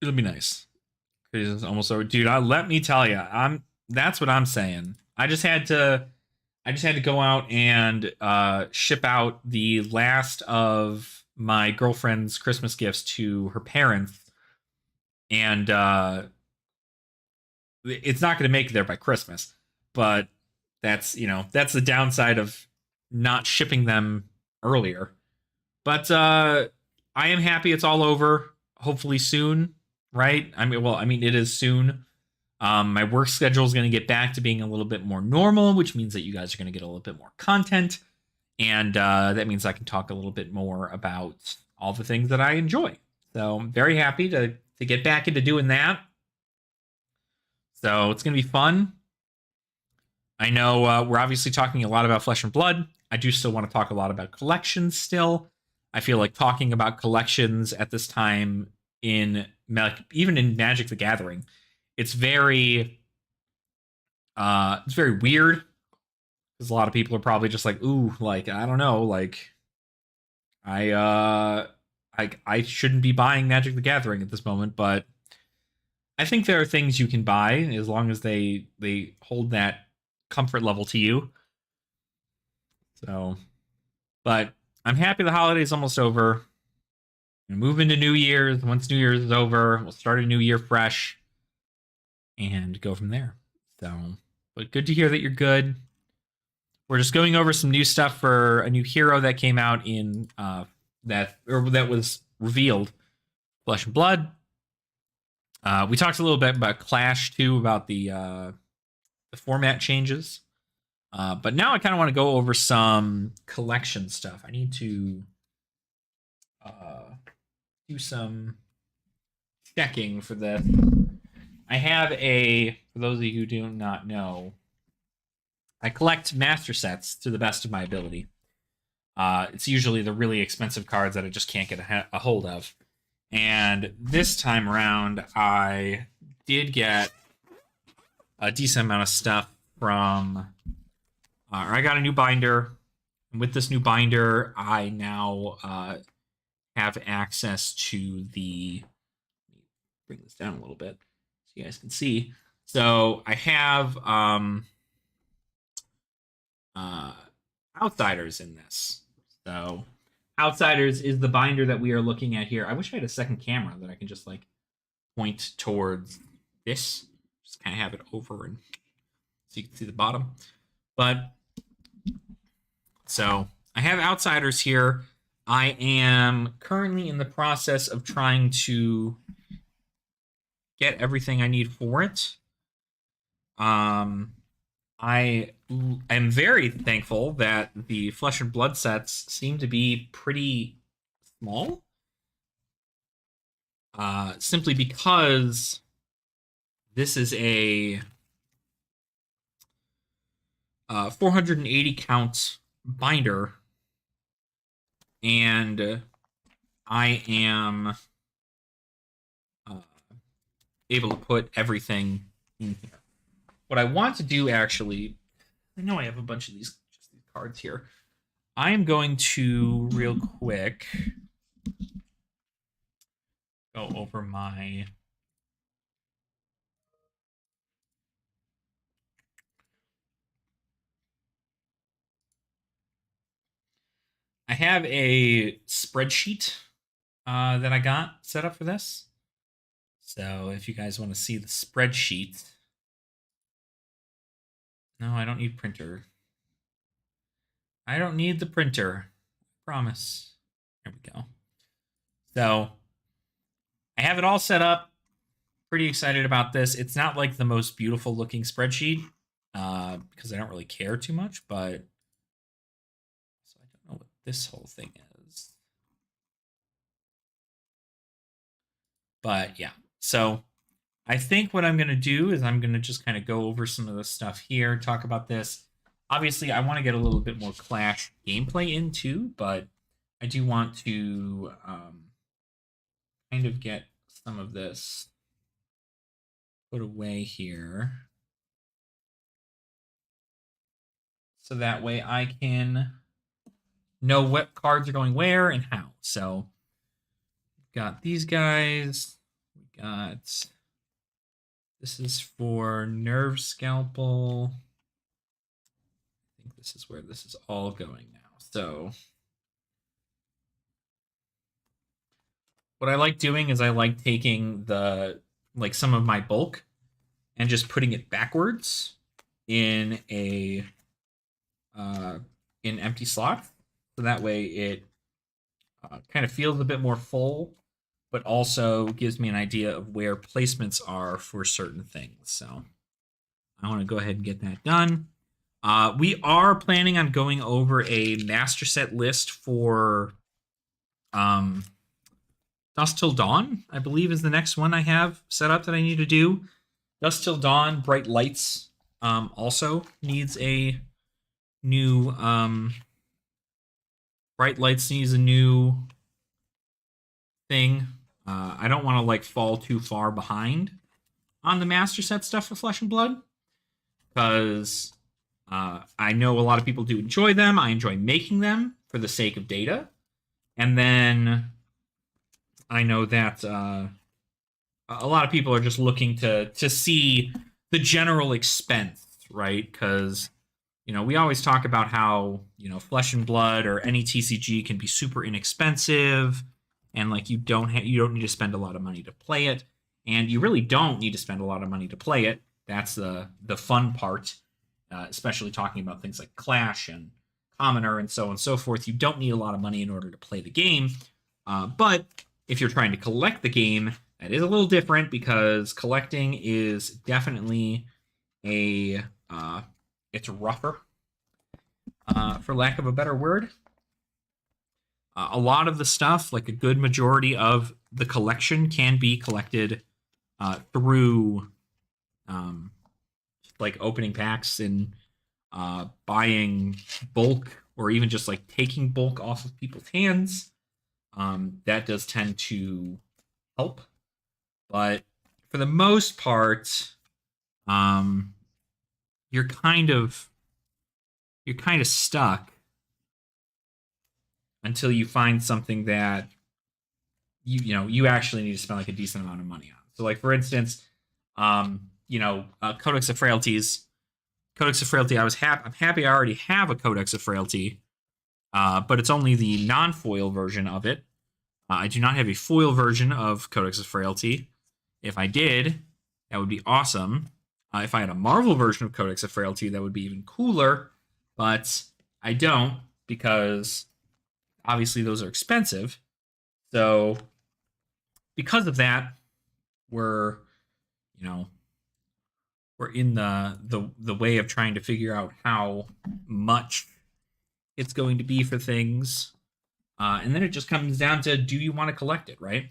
It'll be nice. It's almost over, dude. Let me tell you, that's what I'm saying. I just had to go out and ship out the last of my girlfriend's Christmas gifts to her parents, and it's not going to make it there by Christmas. But that's the downside of not shipping them earlier. But I am happy it's all over. Hopefully soon, right? I mean, it is soon. My work schedule is going to get back to being a little bit more normal, which means that you guys are going to get a little bit more content. And that means I can talk a little bit more about all the things that I enjoy. So I'm very happy to get back into doing that. So it's going to be fun. I know we're obviously talking a lot about Flesh and Blood. I do still want to talk a lot about collections still. I feel like talking about collections at this time even in Magic the Gathering, it's very weird because a lot of people are probably just like, ooh, like I don't know, like I shouldn't be buying Magic the Gathering at this moment, but I think there are things you can buy as long as they hold that comfort level to you. So, but I'm happy the holiday's almost over. We move into New Year's. Once New Year's is over, we'll start a new year fresh and go from there. So, but good to hear that you're good. We're just going over some new stuff for a new hero that came out in that was revealed, Flesh and Blood. We talked a little bit about Clash too, about the format changes. But now I kind of want to go over some collection stuff. I need to do some checking for this. I have for those of you who do not know, I collect master sets to the best of my ability. It's usually the really expensive cards that I just can't get a hold of. And this time around, I did get a decent amount of stuff from. I got a new binder. And with this new binder, I now have access to the. Bring this down a little bit so you guys can see. So I have Outsiders in this. So Outsiders is the binder that we are looking at here. I wish I had a second camera that I can just like point towards this. Just kind of have it over and so you can see the bottom. But so I have Outsiders here. I am currently in the process of trying to get everything I need for it. I am very thankful that the Flesh and Blood sets seem to be pretty small. Simply because this is a 480 count binder, and I am able to put everything in here. What I want to do, actually, I know I have a bunch of these cards here. I am going to real quick go over my I have a spreadsheet that I got set up for this. So if you guys want to see the spreadsheet, no, I don't need printer. I don't need the printer. Promise. There we go. So I have it all set up. Pretty excited about this. It's not like the most beautiful looking spreadsheet because I don't really care too much, but so I don't know what this whole thing is. But yeah, so I think what I'm going to do is I'm going to just kind of go over some of the stuff here, talk about this. Obviously, I want to get a little bit more Clash gameplay into, but I do want to kind of get some of this put away here. So that way I can know what cards are going where and how. So we've got these guys. We got this is for Nerve Scalpel. I think this is where this is all going now. So what I like doing is I like taking the like some of my bulk and just putting it backwards in a in empty slot. So that way it kind of feels a bit more full, but also gives me an idea of where placements are for certain things. So I want to go ahead and get that done. We are planning on going over a master set list for Dusk Till Dawn, I believe, is the next one I have set up that I need to do. Dusk Till Dawn, Bright Lights also needs a new Bright Lights needs a new thing. I don't want to like fall too far behind on the master set stuff for Flesh and Blood because I know a lot of people do enjoy them. I enjoy making them for the sake of data, and then I know that a lot of people are just looking to see the general expense, right? Because we always talk about how Flesh and Blood or any TCG can be super inexpensive, and like you don't need to spend a lot of money to play it, and you really don't need to spend a lot of money to play it. That's the fun part, especially talking about things like Clash and Commoner and so on and so forth. You don't need a lot of money in order to play the game, but if you're trying to collect the game, that is a little different because collecting is definitely it's rougher, for lack of a better word. A lot of the stuff, like a good majority of the collection, can be collected through like opening packs and buying bulk, or even just like taking bulk off of people's hands. That does tend to help, but for the most part, you're kind of stuck until you find something that you actually need to spend like a decent amount of money on. So, like for instance, Codex of Frailties. Codex of Frailty. I'm happy I already have a Codex of Frailty, but it's only the non-foil version of it. I do not have a foil version of Codex of Frailty. If I did, that would be awesome. If I had a Marvel version of Codex of Frailty, that would be even cooler. But I don't, because obviously those are expensive. So because of that, we're in the way of trying to figure out how much it's going to be for things. And then it just comes down to, do you want to collect it, right?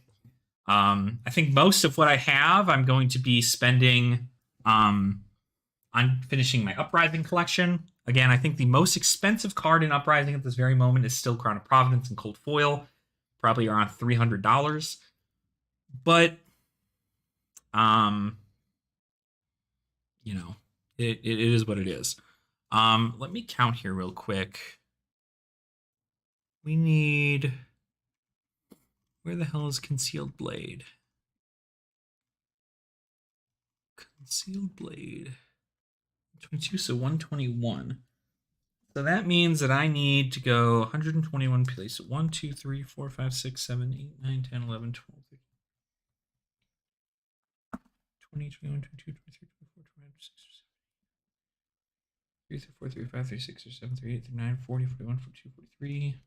I think most of what I have, I'm going to be spending on finishing my Uprising collection. Again, I think the most expensive card in Uprising at this very moment is still Crown of Providence and Cold Foil, probably around $300. But, it is what it is. Let me count here real quick. We need... Where the hell is Concealed Blade? Concealed Blade. 22, so 121. So that means that I need to go 121 place. 1, 2, 3, 4, 5, 6, 7, 8, 9, 10, 11, 12, 13, 20, 21, 22, 23, 24, 25, 26, 3, 4, 3, 5, 3, 6, 7, 3, 8, 9, 40, 41, 42, 43,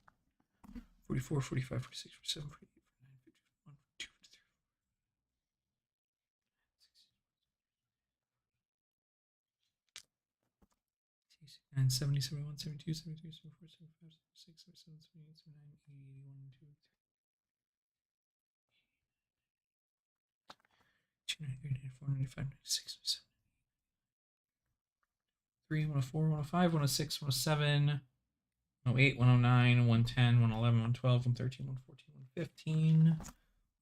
44, 45, 46, 47, 48, 49, 50, 51, 52, 53. 9, 70, 71, 72, 73, 74, 75, 76, 77, 78, 79, 80, 81, 2, 3, 94, 95, 96, 97, 104, 105, 106, 107, 108, 109, 110, 111, 112, 113, 114, 115,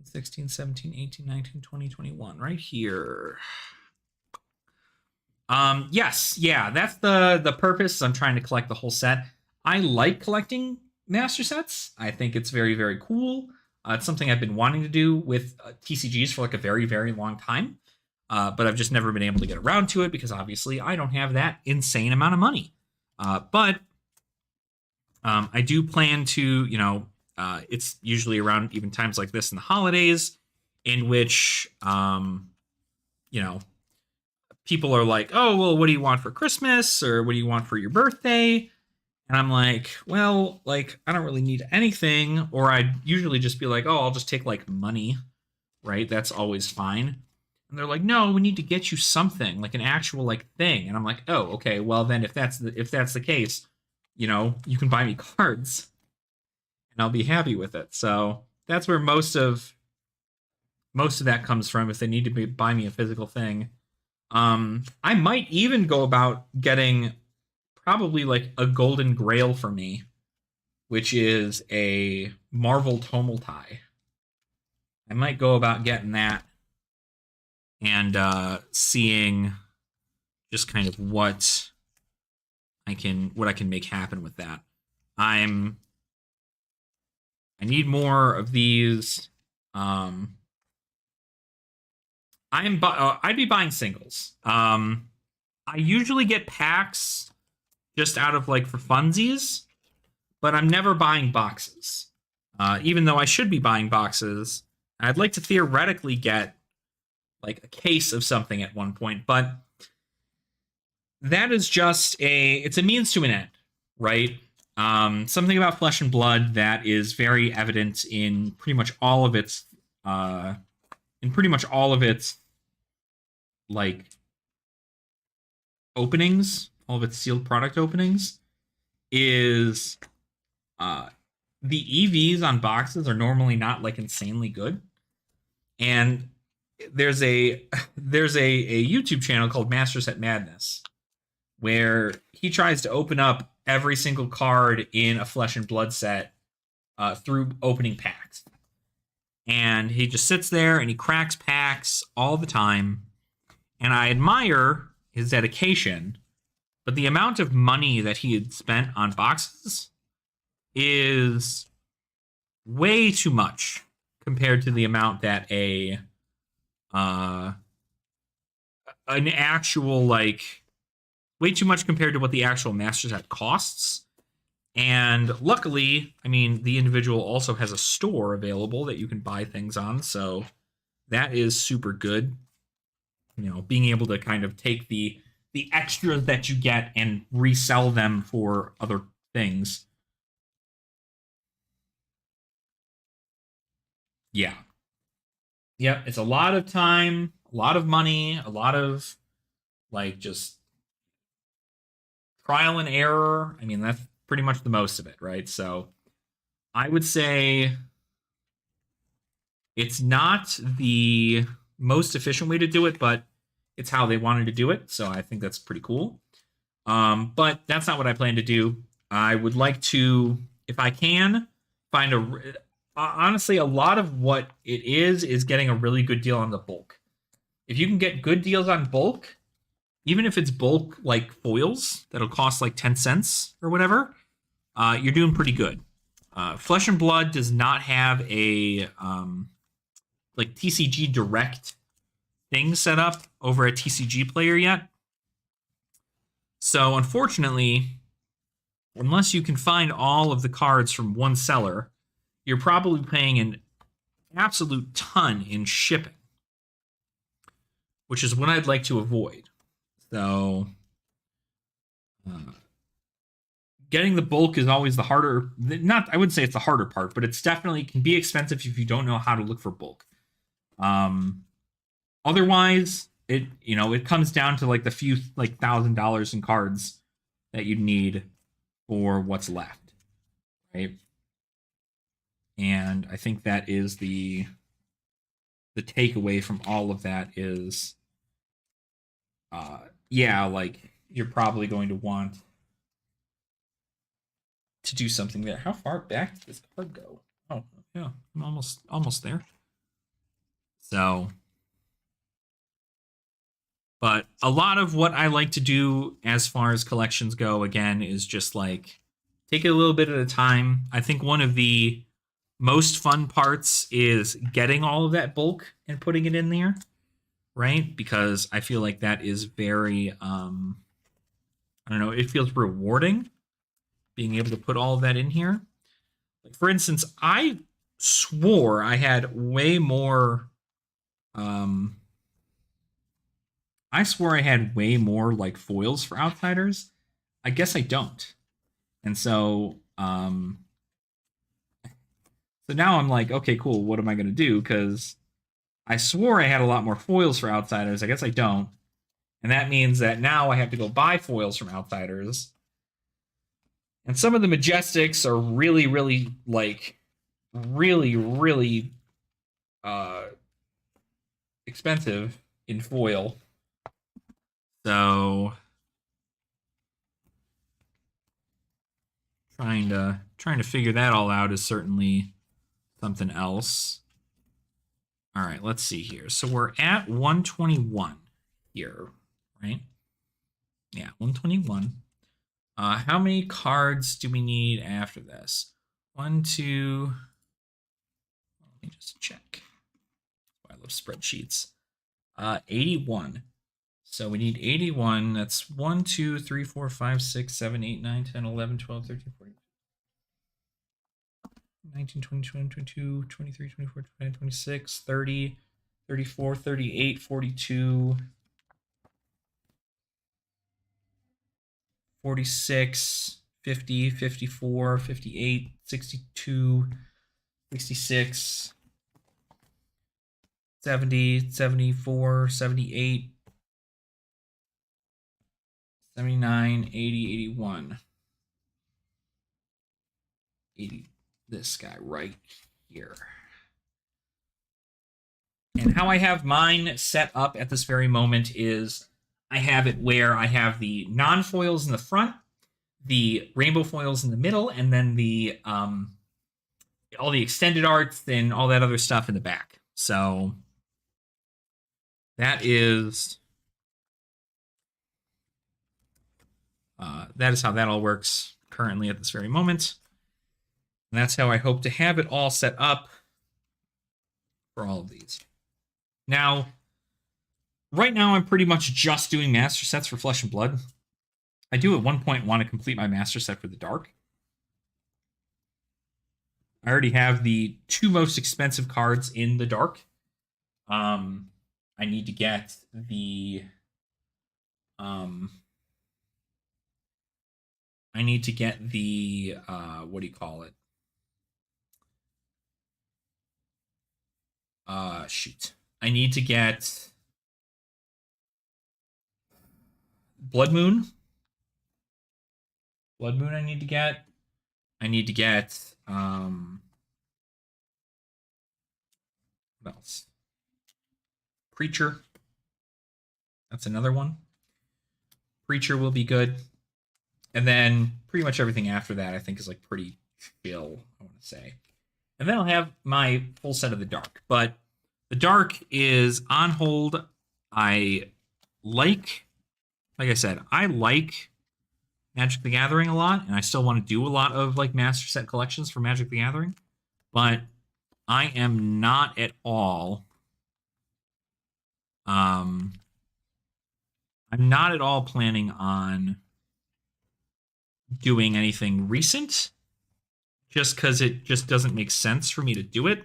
16, 17, 18, 19, 20, 21. Right here. Yes, yeah, that's the purpose. I'm trying to collect the whole set. I like collecting master sets. I think it's very, very cool. It's something I've been wanting to do with TCGs for like a very, very long time. But I've just never been able to get around to it because obviously I don't have that insane amount of money. But I do plan to, it's usually around even times like this in the holidays in which, people are like, oh, well, what do you want for Christmas? Or what do you want for your birthday? And I'm like, well, like, I don't really need anything. Or I'd usually just be like, oh, I'll just take like money, right? That's always fine. And they're like, no, we need to get you something, like an actual like thing. And I'm like, oh, okay, well then if that's the case, you can buy me cards and I'll be happy with it. So that's where most of that comes from if they need to buy me a physical thing. I might even go about getting probably like a golden grail for me, which is a Marvel Tomotai. I might go about getting that and seeing just kind of what I can make happen with that. I need more of these. I'd be buying singles. I usually get packs just out of like for funsies, but I'm never buying boxes. Even though I should be buying boxes, I'd like to theoretically get like a case of something at one point, but that is just it's a means to an end, right? Something about Flesh and Blood that is very evident in pretty much all of its like openings, all of its sealed product openings, is the EVs on boxes are normally not like insanely good. And there's a YouTube channel called Master Set Madness where he tries to open up every single card in a Flesh and Blood set through opening packs. And he just sits there and he cracks packs all the time. And I admire his dedication, but the amount of money that he had spent on boxes is way too much compared to the amount that an actual like way too much compared to what the actual master set costs. And luckily, I mean, the individual also has a store available that you can buy things on, so that is super good. Being able to kind of take the extras that you get and resell them for other things. Yeah. Yeah, it's a lot of time, a lot of money, a lot of like just trial and error. I mean, that's pretty much the most of it, right? So I would say it's not the most efficient way to do it, but it's how they wanted to do it. So I think that's pretty cool. But that's not what I plan to do. I would like to, if I can, find honestly, a lot of what it is getting a really good deal on the bulk. If you can get good deals on bulk, even if it's bulk like foils that'll cost like 10 cents or whatever, you're doing pretty good. Flesh and Blood does not have a like TCG Direct thing set up over a TCG Player yet. So unfortunately, unless you can find all of the cards from one seller, you're probably paying an absolute ton in shipping, which is what I'd like to avoid. So, getting the bulk is always the harder. Not, I wouldn't say it's the harder part, but it's definitely can be expensive if you don't know how to look for bulk. Otherwise, it comes down to like the few like $1,000 in cards that you need for what's left, right? And I think that is the takeaway from all of that is, yeah, like you're probably going to want to do something there. How far back did this card go? Oh, yeah, I'm almost there. So, but a lot of what I like to do as far as collections go, again, is just like take it a little bit at a time. I think one of the most fun parts is getting all of that bulk and putting it in there, right? Because I feel like that is very, I don't know, it feels rewarding being able to put all of that in here. Like, for instance, I swore I had way more, I swore I had way more like foils for Outsiders. I guess I don't. And so now I'm like, okay, cool. What am I going to do? Because I swore I had a lot more foils for Outsiders. I guess I don't. And that means that now I have to go buy foils from Outsiders. And some of the Majestics are really, really, like, really, really expensive in foil. So trying to figure that all out is certainly something else. All right, let's see here. So we're at 121 here, right? Yeah, 121. How many cards do we need after this? 1, 2. Let me just check. I love spreadsheets. 81. So we need 81. That's 1, 2, 3, 4, 5, 6, 7, 8, 9, 10, 11, 12, 13, 14. 19, 20, 21, 22, 23, 24, 25, 26, 30, 34, 38, 42, 46, 50, 54, 58, 62, 66, 70, 74, 78, 79, 80, 81. 80. This guy right here. And how I have mine set up at this very moment is I have it where I have the non-foils in the front, the rainbow foils in the middle, and then the all the extended arts and all that other stuff in the back. So that is how that all works currently at this very moment. And that's how I hope to have it all set up for all of these. Now, right now, I'm pretty much just doing master sets for Flesh and Blood. I do at one point want to complete my master set for the Dark. I already have the 2 most expensive cards in the Dark. I need to get the what do you call it? Shoot. I need to get Blood Moon. Blood Moon I need to get. I need to get what else? Preacher. That's another one. Preacher will be good. And then pretty much everything after that I think is like pretty chill, I want to say. And then I'll have my full set of the Dark. But the Dark is on hold. Like I said, I like Magic the Gathering a lot, and I still want to do a lot of like master set collections for Magic the Gathering. But I am not at all I'm not at all planning on doing anything recent just because it just doesn't make sense for me to do it.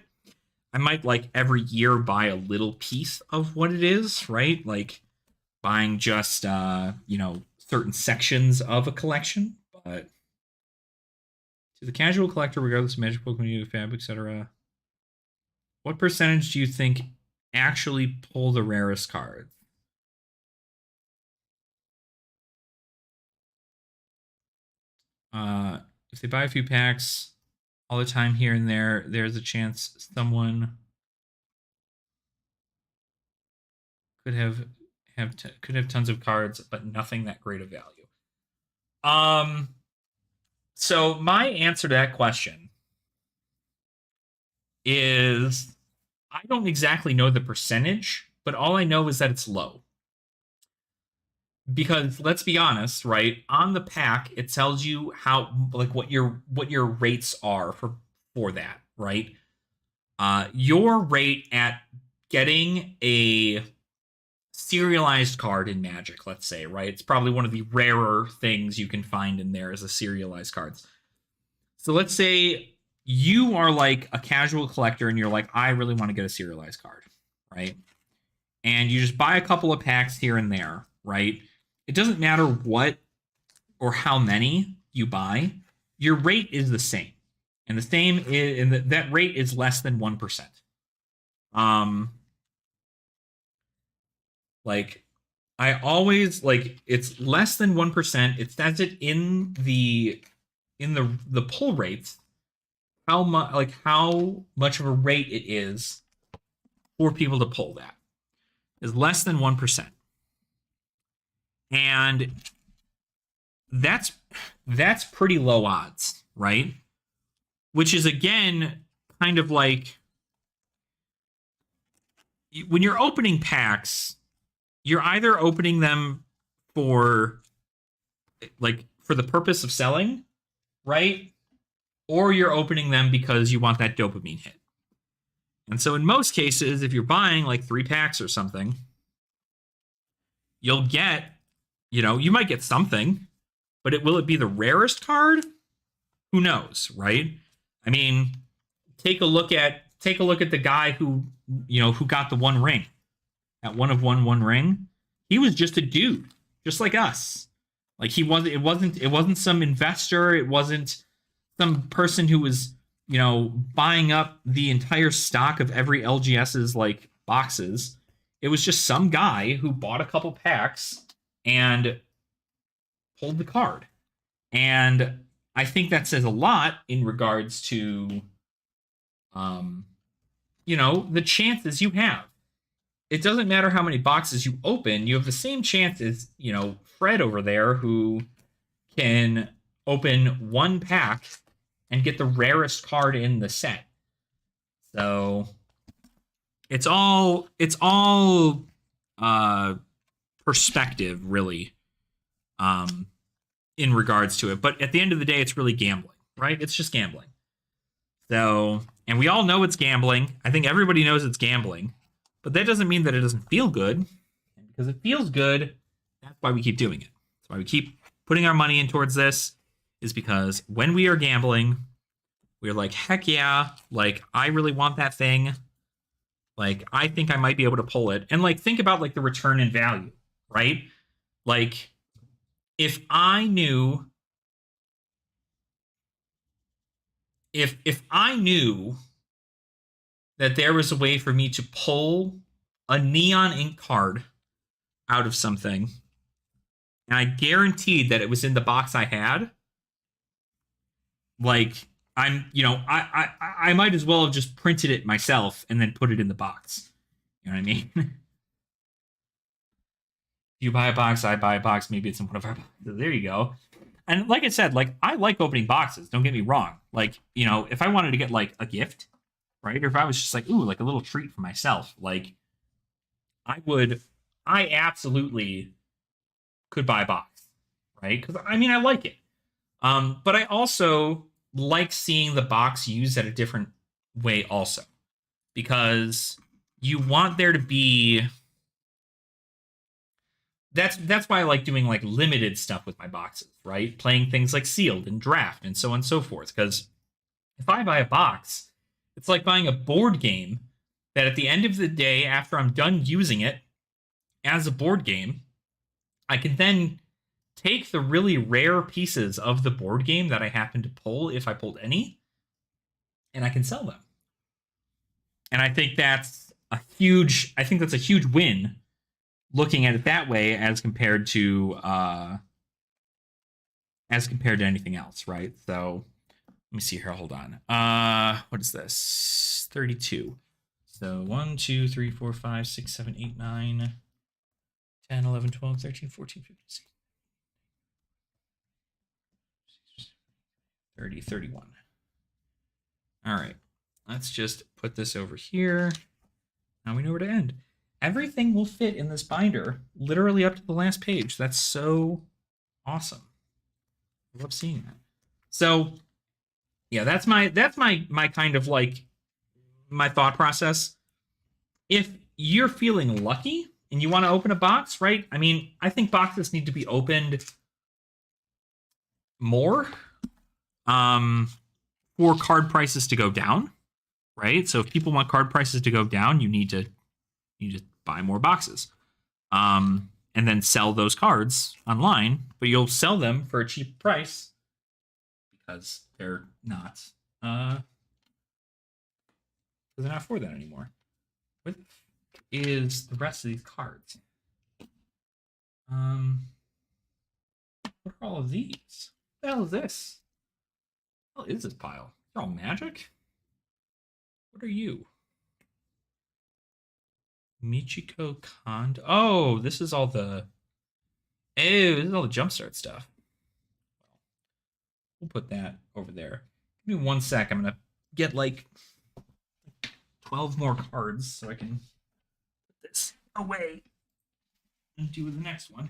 I might like every year buy a little piece of what it is, right? Like buying just certain sections of a collection. But to the casual collector, regardless of Magic, Pokemon, Fab, etc., what percentage do you think actually pull the rarest cards? If they buy a few packs all the time here and there, there's a chance someone could have tons of cards, but nothing that great of value. So my answer to that question is I don't exactly know the percentage, but all I know is that it's low. Because let's be honest, right? On the pack, it tells you how like what your rates are for that, right? Your rate at getting a serialized card in Magic, let's say, right? It's probably one of the rarer things you can find in there as a serialized cards. So let's say you are like a casual collector and you're like, I really want to get a serialized card, right? And you just buy a couple of packs here and there, right? It doesn't matter what or how many you buy, your rate is the same. And the same is, and that rate is less than 1%. Like I always like it's less than 1%. It says it in the pull rates how much of a rate it is for people to pull that is less than 1%. And that's pretty low odds, right? Which is again kind of like when you're opening packs, you're either opening them for the purpose of selling, right? Or you're opening them because you want that dopamine hit. And so in most cases, if you're buying like 3 packs or something, you'll get, you might get something, but will it be the rarest card? Who knows, right? I mean, take a look at the guy who got the One Ring. At One Ring. He was just a dude, just like us. Like it wasn't some investor, it wasn't some person who was, buying up the entire stock of every LGS's like boxes. It was just some guy who bought a couple packs and pulled the card. And I think that says a lot in regards to the chances you have. It doesn't matter how many boxes you open, you have the same chance as, Fred over there who can open 1 pack and get the rarest card in the set. So it's all perspective, really, in regards to it. But at the end of the day, it's really gambling, right? It's just gambling. So, and we all know it's gambling. I think everybody knows it's gambling. But that doesn't mean that it doesn't feel good. And because it feels good, that's why we keep doing it. That's why we keep putting our money in towards this, is because when we are gambling, we're like, heck yeah, like, I really want that thing. Like, I think I might be able to pull it. And, like, think about, like, the return in value, right? Like, if I knew... If I knew that there was a way for me to pull a neon ink card out of something, and I guaranteed that it was in the box I had, like, I might as well have just printed it myself and then put it in the box. You know what I mean? You buy a box, I buy a box, maybe it's in one of our boxes. There you go. And like I said, like, I like opening boxes, don't get me wrong. Like, if I wanted to get, like, a gift, right? Or if I was just like, ooh, like a little treat for myself, like, I absolutely could buy a box, right? Because, I mean, I like it. But I also like seeing the box used at a different way also. Because you want there to be that's why I like doing like limited stuff with my boxes, right? Playing things like sealed and draft and so on and so forth. Because if I buy a box, it's like buying a board game that at the end of the day, after I'm done using it as a board game, I can then take the really rare pieces of the board game that I happen to pull, if I pulled any, and I can sell them. And I think that's a huge win looking at it that way as compared to anything else, right? So let me see here. Hold on. What is this? 32. So 1, 2, 3, 4, 5, 6, 7, 8, 9, 10, 11, 12, 13, 14, 15, 16, 30, 31. All right. Let's just put this over here. Now we know where to end. Everything will fit in this binder literally up to the last page. That's so awesome. I love seeing that. So yeah, that's my kind of like my thought process. If you're feeling lucky and you want to open a box, right? I mean, I think boxes need to be opened more for card prices to go down, right? So if people want card prices to go down, you need to buy more boxes, and then sell those cards online. But you'll sell them for a cheap price because they're not for that anymore. What is the rest of these cards? What are all of these? What the hell is this? What is this pile? They're all magic? What are you? Michiko Kondo. Oh, this is all the... Oh, this is all the Jumpstart stuff. We'll put that over there. Give me 1 sec. I'm going to get like 12 more cards so I can put this away and do the next one.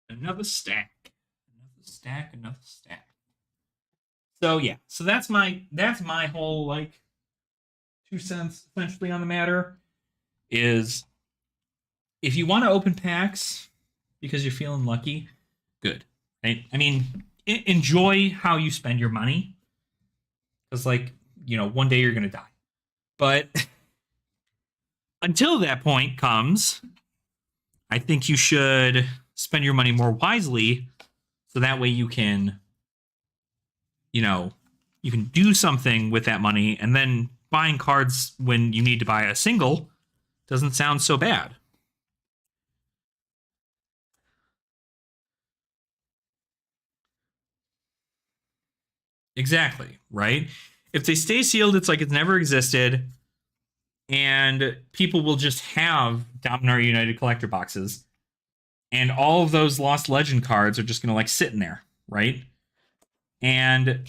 Another stack. Another stack. So yeah, so that's my whole like 2 cents essentially on the matter. Is if you want to open packs because you're feeling lucky, good. Right? I mean, enjoy how you spend your money, because like, you know, one day you're gonna die. But until that point comes, I think you should spend your money more wisely, so that way you can, you know, you can do something with that money, and then buying cards when you need to buy a single doesn't sound so bad. Exactly, right? If they stay sealed, it's like it's never existed, and people will just have Dominar United collector boxes, and all of those Lost Legend cards are just going to like sit in there, right? And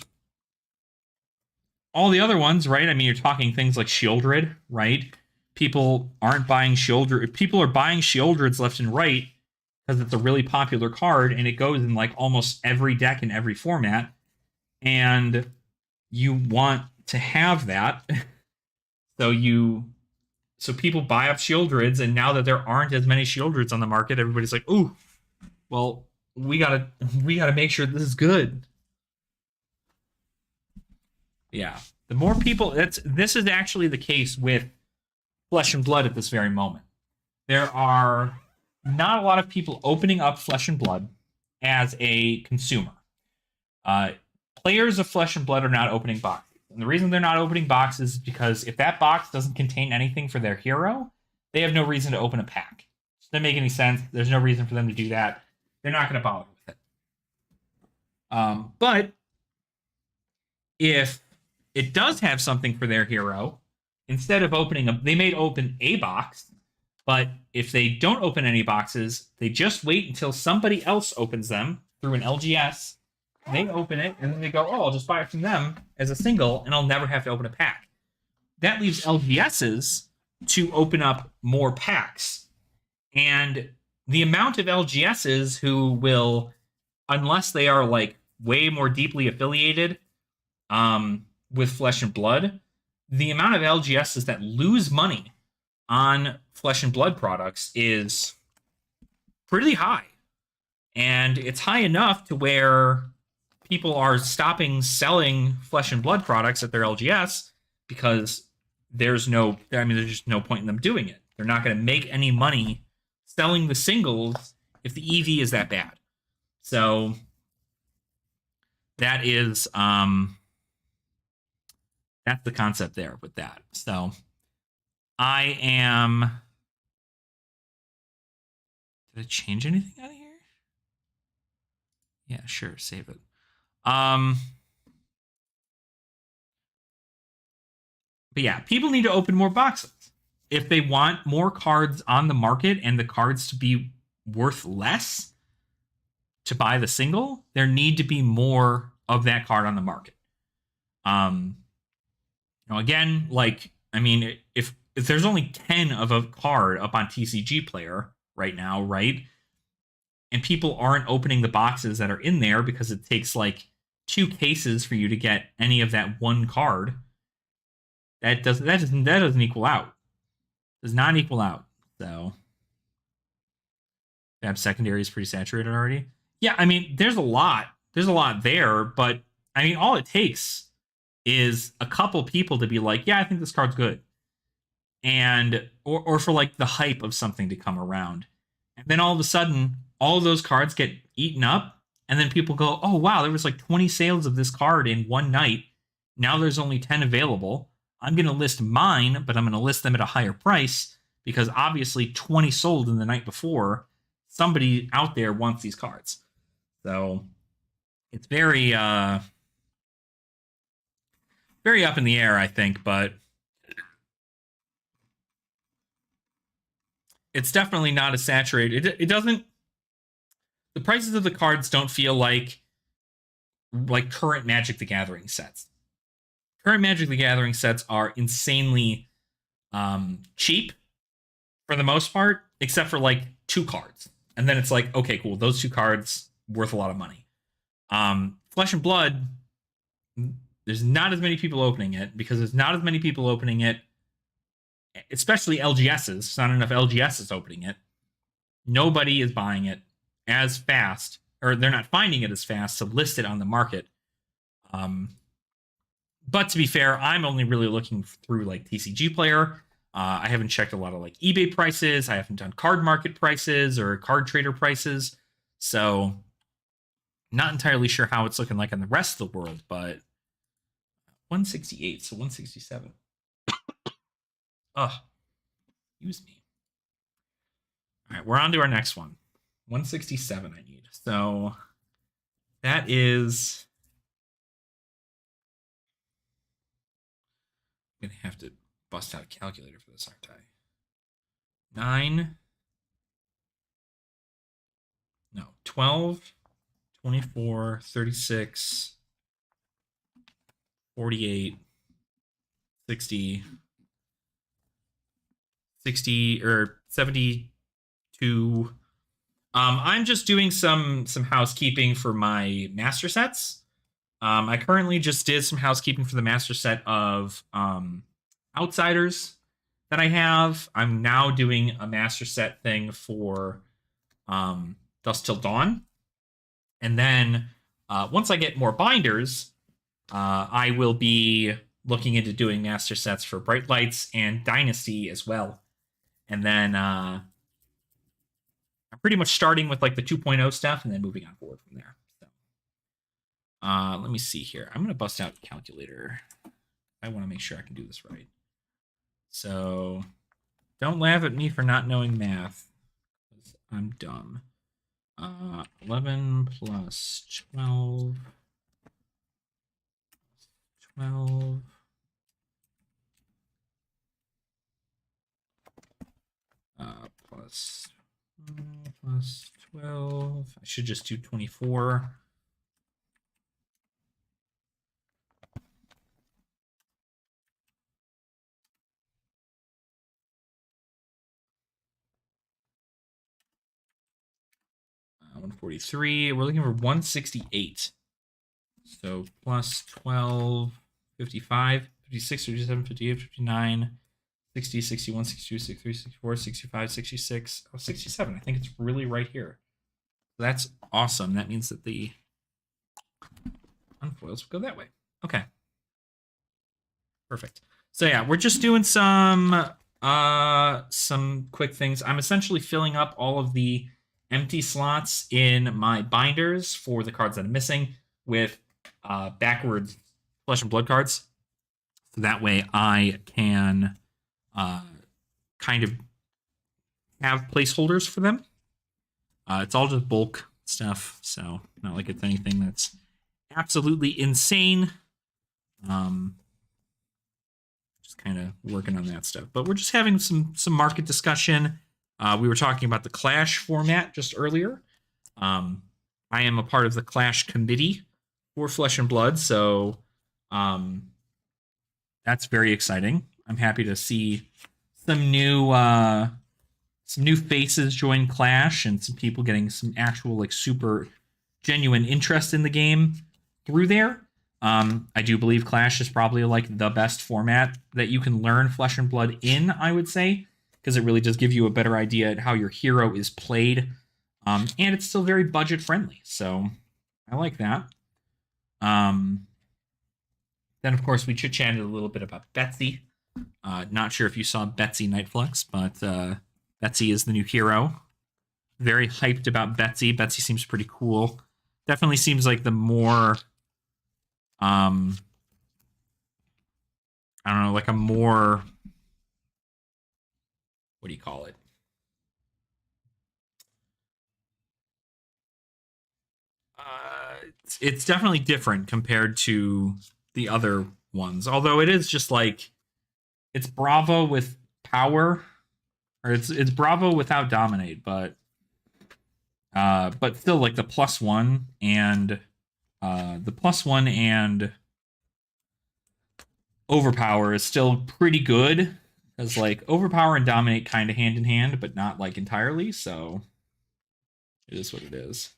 all the other ones, right? I mean, you're talking things like Shieldred, right? People aren't buying Shieldred. People are buying Shieldreds left and right because it's a really popular card and it goes in like almost every deck in every format. And you want to have that. So people buy up Shieldreds, and now that there aren't as many Shieldreds on the market, everybody's like, "Ooh, well, we gotta make sure this is good." Yeah, the more people, this is actually the case with Flesh and Blood at this very moment. There are not a lot of people opening up Flesh and Blood as a consumer. Players of Flesh and Blood are not opening boxes. And the reason they're not opening boxes is because if that box doesn't contain anything for their hero, they have no reason to open a pack. It doesn't make any sense. There's no reason for them to do that. They're not going to bother with it. But if it does have something for their hero, instead of opening they may open a box, but if they don't open any boxes, they just wait until somebody else opens them through an LGS. They open it, and then they go, "Oh, I'll just buy it from them as a single, and I'll never have to open a pack." That leaves LGSs to open up more packs. And the amount of LGSs who will, unless they are like way more deeply affiliated with Flesh and Blood, the amount of LGSs that lose money on Flesh and Blood products is pretty high. And it's high enough to where people are stopping selling Flesh and Blood products at their LGS because there's just no point in them doing it. They're not going to make any money selling the singles if the EV is that bad. So that is that's the concept there with that. So I am. Did I change anything out of here? Yeah, sure, save it. But yeah, people need to open more boxes. If they want more cards on the market and the cards to be worth less to buy the single, there need to be more of that card on the market. Again, like I mean, if there's only 10 of a card up on TCG Player right now, right? And people aren't opening the boxes that are in there because it takes like 2 cases for you to get any of that one card. That doesn't equal out. Does not equal out. So Fab secondary is pretty saturated already. Yeah, I mean, there's a lot. There's a lot there, but I mean, all it takes is a couple people to be like, yeah, I think this card's good. And or for like the hype of something to come around. And then all of a sudden, all of those cards get eaten up, and then people go, oh wow, there was like 20 sales of this card in one night. Now there's only 10 available. I'm going to list mine, but I'm going to list them at a higher price because obviously 20 sold in the night before. Somebody out there wants these cards. So it's very very up in the air, I think, but it's definitely not as saturated. It doesn't. The prices of the cards don't feel like current Magic the Gathering sets. Current Magic the Gathering sets are insanely cheap for the most part, except for like 2 cards, and then it's like, okay, cool, those 2 cards worth a lot of money. Flesh and Blood, there's not as many people opening it because there's not as many people opening it, especially LGSs. There's not enough LGSs opening it. Nobody is buying it as fast, or they're not finding it as fast to list it on the market. But to be fair, I'm only really looking through like TCG Player. I haven't checked a lot of like eBay prices. I haven't done card market prices or card trader prices. So not entirely sure how it's looking like in the rest of the world, but 168, so 167. Ugh, excuse me. All right, we're on to our next one. 167 I need. So that is... I'm going to have to bust out a calculator for this, aren't I? 9... No, 12, 24, 36, 48, 60, 60, or 72. I'm just doing some housekeeping for my master sets. I currently just did some housekeeping for the master set of Outsiders that I have. I'm now doing a master set thing for Dusk Till Dawn. And then once I get more binders, I will be looking into doing master sets for Bright Lights and Dynasty as well. And then I'm pretty much starting with like the 2.0 stuff and then moving on forward from there. So, let me see here. I'm going to bust out a calculator. I want to make sure I can do this right. So don't laugh at me for not knowing math. I'm dumb. 11 plus 12. 12. Plus 12. I should just do 24. 143. We're looking for 168. So plus 12, 55, 56, 57, 58, 59, 60, 61, 62, 63, 64, 65, 66, 67. I think it's really right here. So that's awesome. That means that the unfoils will go that way. Okay. Perfect. So yeah, we're just doing some quick things. I'm essentially filling up all of the empty slots in my binders for the cards that I'm missing with backwards Flesh and Blood cards. So that way I can kind of have placeholders for them. It's all just bulk stuff, so not like it's anything that's absolutely insane. Just kind of working on that stuff. But we're just having some market discussion. We were talking about the Clash format just earlier. I am a part of the Clash committee for Flesh and Blood, so that's very exciting. I'm happy to see some new faces join Clash and some people getting some actual like super genuine interest in the game through there. I do believe Clash is probably like the best format that you can learn Flesh and Blood in, I would say, because it really does give you a better idea at how your hero is played. And it's still very budget friendly, so I like that. Then of course we chit-chatted a little bit about BETSY. Not sure if you saw BETSY Nightflux, but BETSY is the new hero. Very hyped about BETSY. BETSY seems pretty cool. Definitely seems like the more I don't know, like a more, what do you call it? It's definitely different compared to the other ones. Although it is just like, it's Bravo with power, or it's Bravo without dominate, but still like the +1 and overpower is still pretty good, because like overpower and dominate kind of hand in hand, but not like entirely. So it is what it is.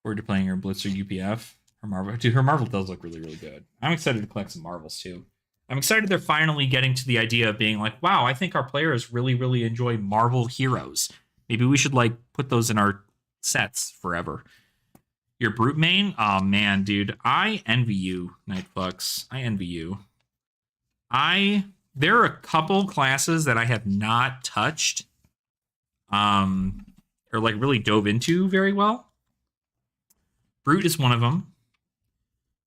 Forward to playing her Blitzer UPF. Her Marvel, dude, her Marvel does look really, really good. I'm excited to collect some Marvels too. I'm excited they're finally getting to the idea of being like, wow, I think our players really, really enjoy Marvel heroes. Maybe we should like put those in our sets forever. Your Brute main? Oh man, dude. I envy you, Nightflux. I envy you. There are a couple classes that I have not touched. Or like really dove into very well. Brute is one of them.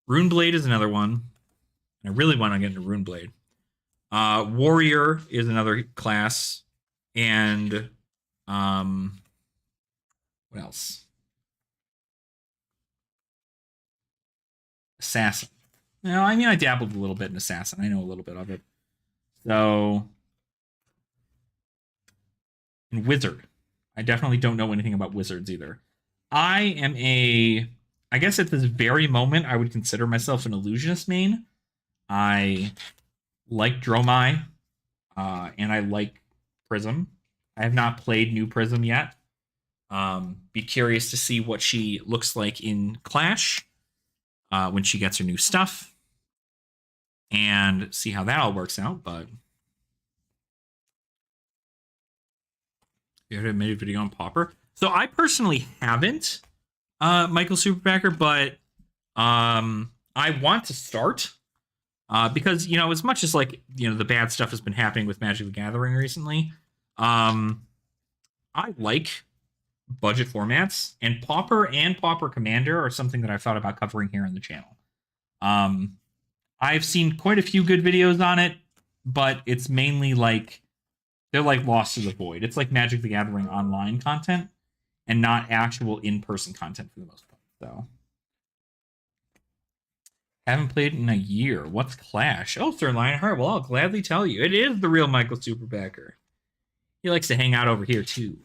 Runeblade is another one. I really want to get into Runeblade. Warrior is another class. And what else? Assassin. No, I mean, I dabbled a little bit in Assassin. I know a little bit of it. So, and Wizard. I definitely don't know anything about Wizards either. I guess at this very moment, I would consider myself an Illusionist main. I like Dromai, and I like Prism. I have not played New Prism yet. Be curious to see what she looks like in Clash when she gets her new stuff, and see how that all works out. But you ever made a video on Pauper? So I personally haven't, Michael Superbacker, but I want to start because, you know, as much as like, you know, the bad stuff has been happening with Magic the Gathering recently, I like budget formats, and Pauper and Pauper Commander are something that I've thought about covering here on the channel. I've seen quite a few good videos on it, but it's mainly like they're like Lost to the Void. It's like Magic the Gathering online content and not actual in-person content for the most part. So haven't played in a year. What's Clash? Oh, Sir Lionheart. Well, I'll gladly tell you. It is the real Michael Superbacker. He likes to hang out over here too,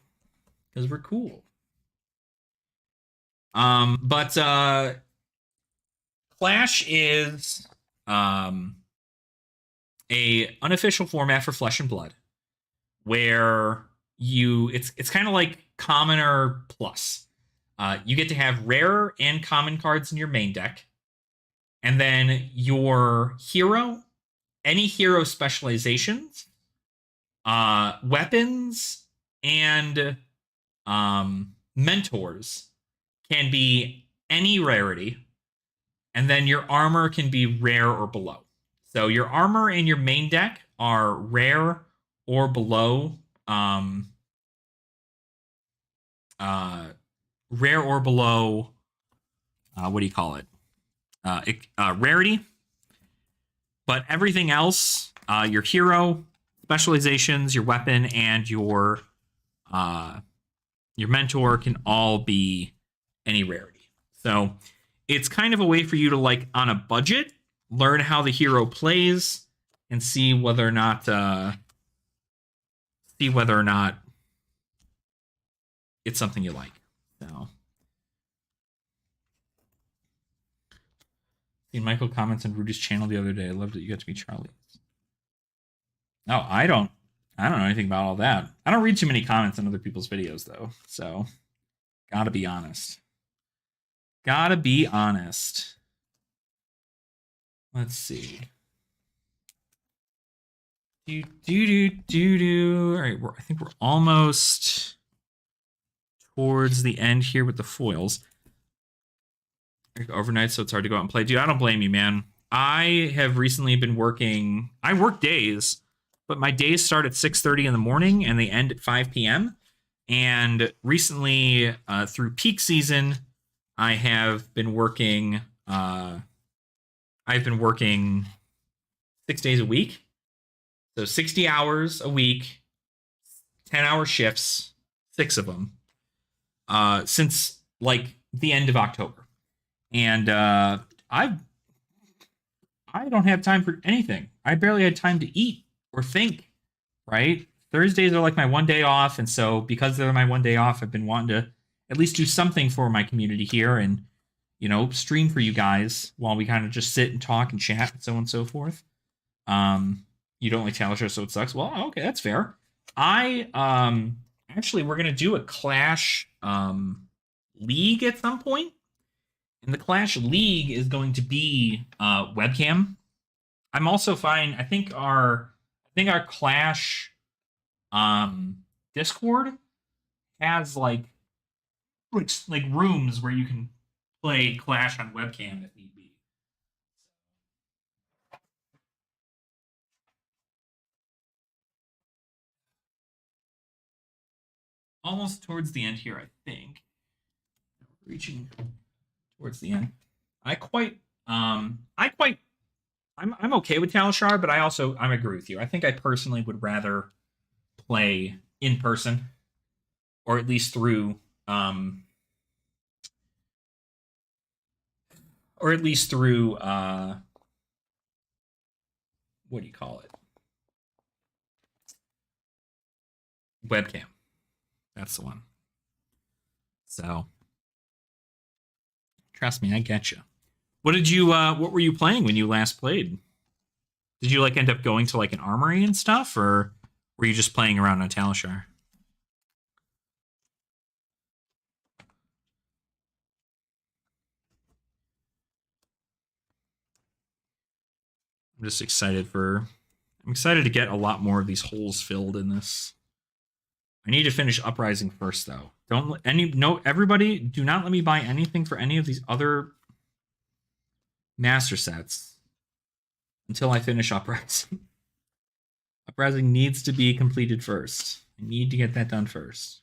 because we're cool. But Clash is a unofficial format for Flesh and Blood, where it's kind of like Commoner Plus. You get to have rare and common cards in your main deck. And then your hero, any hero specializations, weapons, and mentors can be any rarity. And then your armor can be rare or below. So your armor in your main deck are rare or below. Uh, Rare or below. What do you call it? Rarity. But everything else, your hero, specializations, your weapon, and your mentor can all be any rarity. So it's kind of a way for you to, like, on a budget, learn how the hero plays and see whether or not it's something you like. So, seen Michael comments on Rudy's channel the other day. I loved that you got to meet Charlie. Oh, I don't know anything about all that. I don't read too many comments on other people's videos though. So, gotta be honest. Let's see. All right, I think we're almost towards the end here with the foils. Overnight, so it's hard to go out and play. Dude, I don't blame you, man. I have recently been working. I work days, but my days start at 6:30 in the morning and they end at 5 p.m. And recently, through peak season, I have been working. I've been working 6 days a week, so 60 hours a week, 10-hour shifts, 6 of them, since like the end of October. And I don't have time for anything. I barely had time to eat or think, right? Thursdays are like my one day off, and so because they're my one day off, I've been wanting to at least do something for my community here and, you know, stream for you guys while we kind of just sit and talk and chat and so on and so forth. You don't like Talent Show, so it sucks. Well, okay, that's fair. I actually, we're gonna do a Clash league at some point. And the Clash League is going to be webcam. I'm also fine. I think our Clash Discord has like rooms where you can play Clash on webcam if need be. Almost towards the end here, I think. Reaching towards the end. I'm okay with Talishar, but I agree with you. I think I personally would rather play in person, or at least through what do you call it? Webcam. That's the one. So trust me, I get you. What were you playing when you last played? Did you like end up going to like an armory and stuff, or were you just playing around on Talishar? I'm excited to get a lot more of these holes filled in this. I need to finish Uprising first, though. Everybody, do not let me buy anything for any of these other master sets until I finish Uprising. Uprising needs to be completed first. I need to get that done first.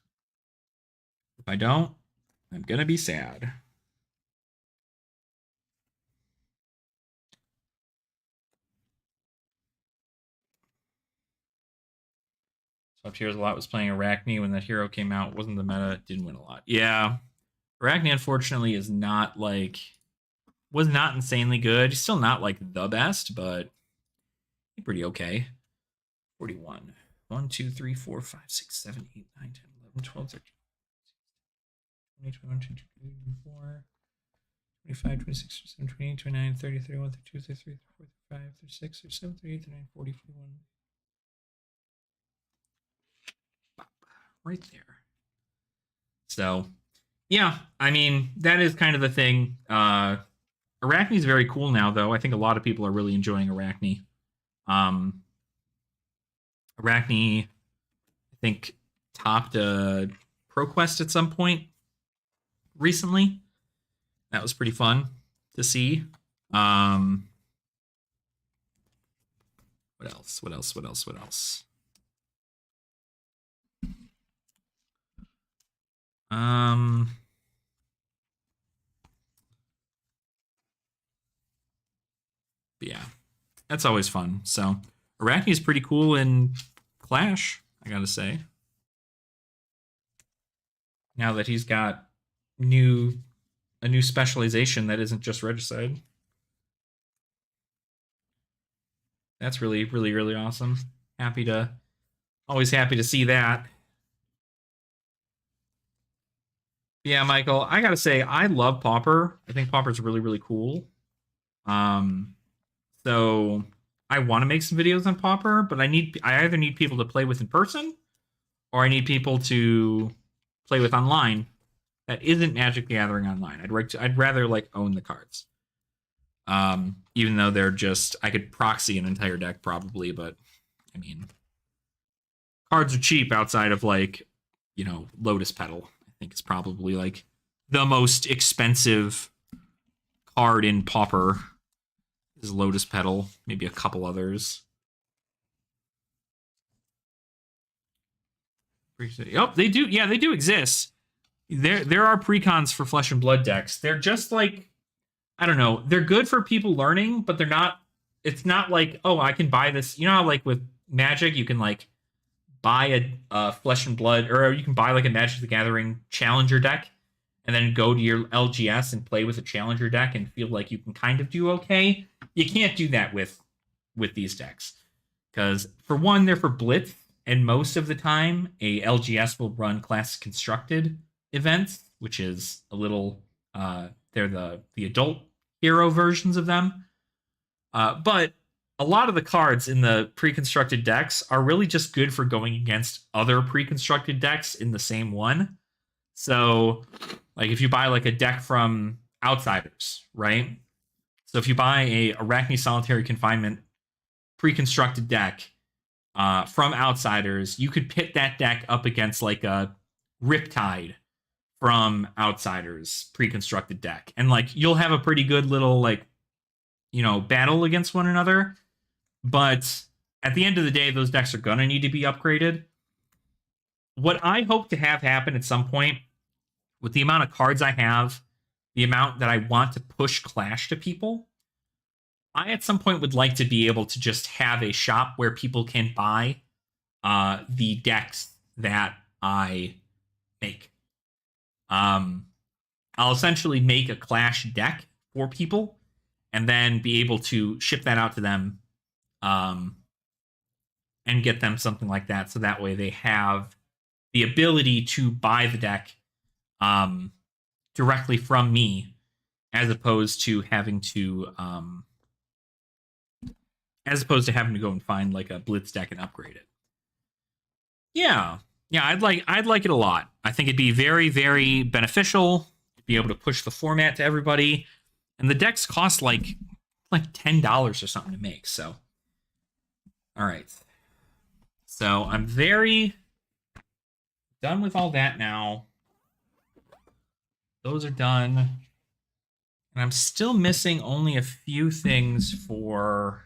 If I don't, I'm gonna be sad. So up here's a lot was playing Arachne when that hero came out. Wasn't the meta, didn't win a lot. Yeah. Arachne, unfortunately, is not like was not insanely good. He's still not like the best, but pretty okay. 41. 1, 2, 3, 4, 5, 6, 7, 8, 9, 10, 11, 12, 13, 20, 21, 22, 24, 25, 26, 27, 28, 29, 30, 31, 32, 33, 34, 35, 36, 37, 38, 39, 40, 41. Right there. So, Yeah, I mean that is kind of the thing. Arachne is very cool now, though. I think a lot of people are really enjoying Arachne. Um, Arachne, I think, topped ProQuest at some point recently. That was pretty fun to see. Um, what else? What else? What else? What else? Um, but yeah, that's always fun. So Arachne is pretty cool in Clash, I gotta say. Now that he's got new a new specialization that isn't just regicide. That's really, really, really awesome. Happy to always happy to see that. Yeah, Michael, I gotta say, I love Pauper. I think Pauper's really, really cool. Um, so I want to make some videos on Pauper, but I either need people to play with in person or I need people to play with online that isn't Magic the Gathering online. I'd rather like own the cards. Even though they're just I could proxy an entire deck probably, but I mean cards are cheap outside of like, Lotus Petal. I think it's probably like the most expensive card in Pauper is Lotus Petal, maybe a couple others. Yep, they do. Yeah, they do exist. There are precons for Flesh and Blood decks. They're just like I don't know. They're good for people learning, but they're not. It's not like oh, I can buy this. You know how like with Magic, you can like buy a Flesh and Blood, or you can buy like a Magic the Gathering Challenger deck, and then go to your LGS and play with a Challenger deck and feel like you can kind of do okay. You can't do that with these decks because for one, they're for Blitz, and most of the time, a LGS will run class constructed events, which is a little. They're the adult hero versions of them, but a lot of the cards in the pre-constructed decks are really just good for going against other pre-constructed decks in the same one. So, like if you buy like a deck from Outsiders, right? So if you buy a Arachne Solitary Confinement pre-constructed deck from Outsiders, you could pit that deck up against like a Riptide from Outsiders pre-constructed deck, and like you'll have a pretty good little like battle against one another. But at the end of the day, those decks are gonna need to be upgraded. What I hope to have happen at some point, with the amount of cards I have, the amount that I want to push Clash to people, I at some point would like to be able to just have a shop where people can buy the decks that I make. Um, I'll essentially make a Clash deck for people and then be able to ship that out to them um, and get them something like that. So that way they have the ability to buy the deck um, directly from me as opposed to having to go and find like a blitz deck and upgrade it. Yeah. Yeah, I'd like it a lot. I think it'd be very, very beneficial to be able to push the format to everybody. And the decks cost like $10 or something to make. So all right. So I'm very done with all that now. Those are done. And I'm still missing only a few things for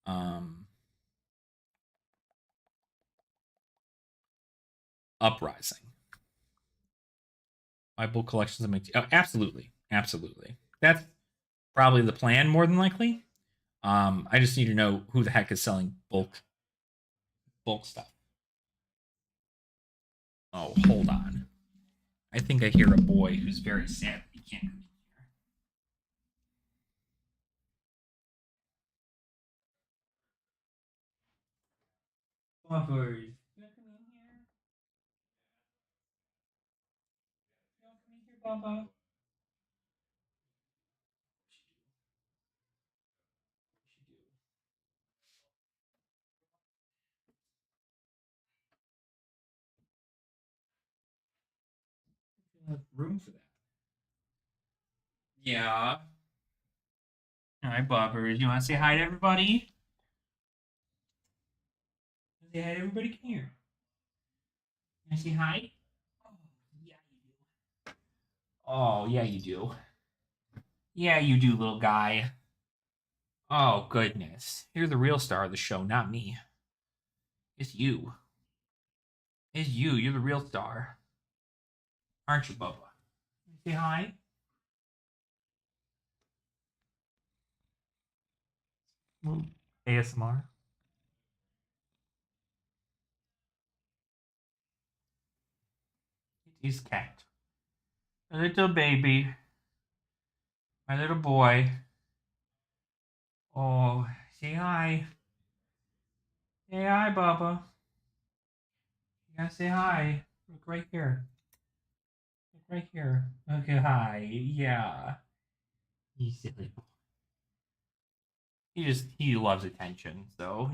um Uprising. My book collections make absolutely. Absolutely. That's probably the plan more than likely. I just need to know who the heck is selling bulk stuff. Oh, hold on. I think I hear a boy who's very sad that he can't come in here. Buffers. You want to come in here? You want to come in here, Bubba? have room for that. Yeah. All right, Bobbers. You want to say hi to everybody? Say hi to everybody. Come here. You want to say hi? Oh, yeah, you do. Oh, yeah, you do. Yeah, you do, little guy. Oh, goodness. You're the real star of the show, not me. It's you. It's you. You're the real star. Aren't you, Bubba? Say hi. ASMR. It is cat. A little baby. My little boy. Oh, say hi. Say hi, Bubba. You gotta say hi. Look right here. Look right here. Okay, hi. Yeah. You silly boy. He loves attention, so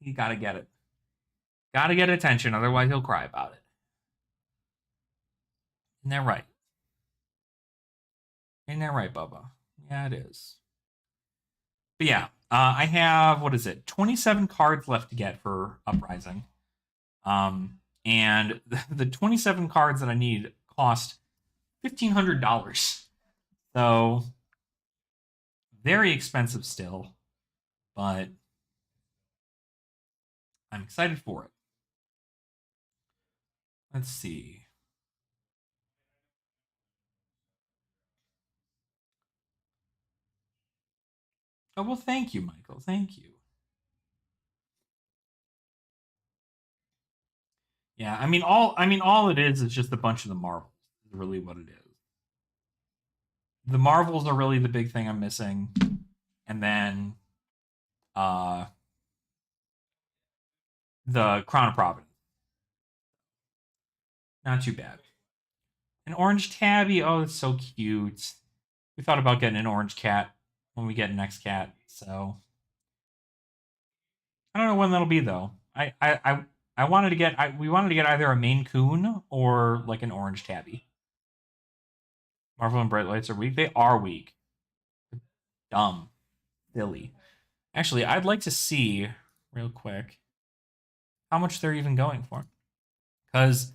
he gotta get it. Gotta get attention, otherwise he'll cry about it. Isn't that right? Isn't that right, Bubba? Yeah, it is. But yeah, I have what is it? 27 cards left to get for Uprising. And the 27 cards that I need cost $1,500. So very expensive still, but I'm excited for it. Let's see. Oh well, thank you, Michael. Thank you. Yeah, all it is just a bunch of the marbles. Is really what it is. The marvels are really the big thing I'm missing, and then uh the Crown of Providence. Not too bad. An orange tabby. Oh, it's so cute. We thought about getting an orange cat when we get next cat. So I don't know when that'll be though. I wanted to get we wanted to get either a Maine Coon or like an orange tabby. Marvel and Bright Lights are weak. They are weak. Dumb. Silly. Actually, I'd like to see real quick how much they're even going for. Because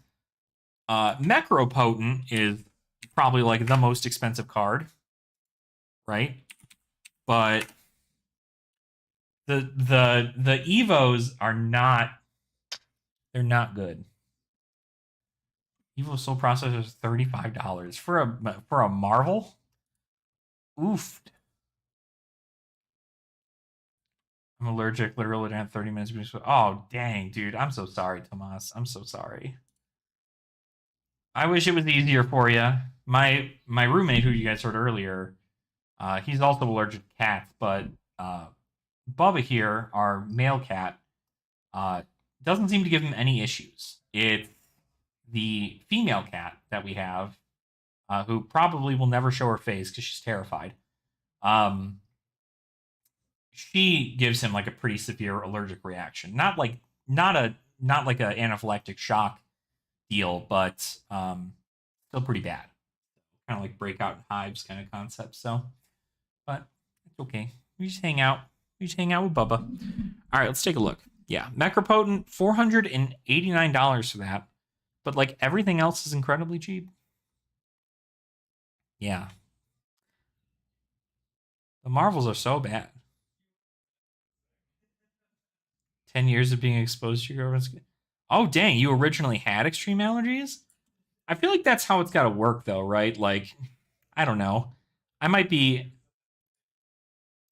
Necropotent is probably like the most expensive card, right? But the Evos are not, they're not good. Evo Soul Processor is $35 for a Marvel. Oof. I'm allergic. Literally, I have 30 minutes. Oh dang, dude! I'm so sorry, Tomas. I'm so sorry. I wish it was easier for you. My roommate, who you guys heard earlier, he's also allergic to cats, but Bubba here, our male cat, uh, doesn't seem to give him any issues. It's the female cat that we have, who probably will never show her face because she's terrified. Um, she gives him like a pretty severe allergic reaction. Not like an anaphylactic shock deal, but still pretty bad. Kind of like breakout in hives kind of concept. So, but it's okay. We just hang out. We just hang out with Bubba. All right, let's take a look. Yeah, Macropotent, $489 for that. But like everything else is incredibly cheap. Yeah. The Marvels are so bad. 10 years of being exposed to your girlfriend's. Oh, dang, you originally had extreme allergies? I feel like that's how it's got to work, though, right? Like, I don't know. I might be.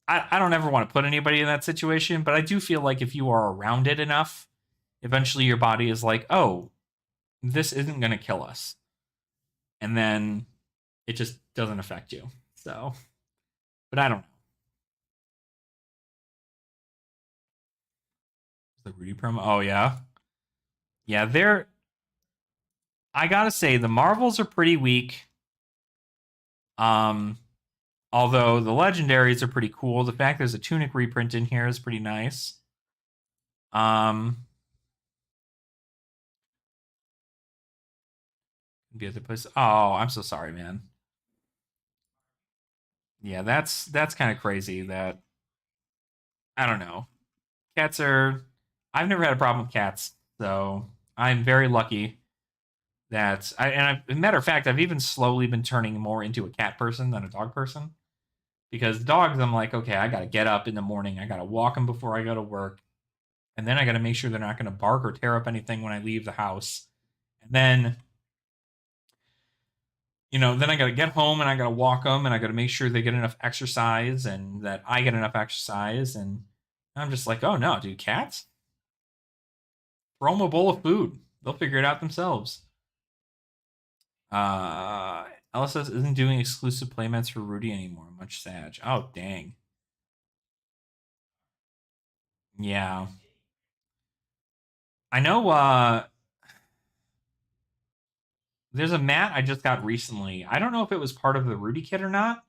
I don't ever want to put anybody in that situation, but I do feel like if you are around it enough, eventually your body is like, oh, this isn't going to kill us. And then it just doesn't affect you. So, but I don't know. The Rudy promo. Oh, yeah. Yeah, they're. I gotta say, the Marvels are pretty weak. Um, Although the legendaries are pretty cool. The fact there's a Tunic reprint in here is pretty nice. Um, Be at the place. Oh, I'm so sorry, man. Yeah, that's kind of crazy. That I don't know. Cats are. I've never had a problem with cats, so I'm very lucky that as a matter of fact, I've even slowly been turning more into a cat person than a dog person. Because dogs, I'm like, okay, I gotta get up in the morning, I gotta walk them before I go to work, and then I gotta make sure they're not gonna bark or tear up anything when I leave the house. And then, then I gotta get home and I gotta walk them and I gotta make sure they get enough exercise and that I get enough exercise. And I'm just like, oh no, dude, cats, throw them a bowl of food, they'll figure it out themselves. Uh, LSS isn't doing exclusive playmats for Rudy anymore. Much sad. Oh dang. Yeah. I know there's a mat I just got recently. I don't know if it was part of the Rudy kit or not.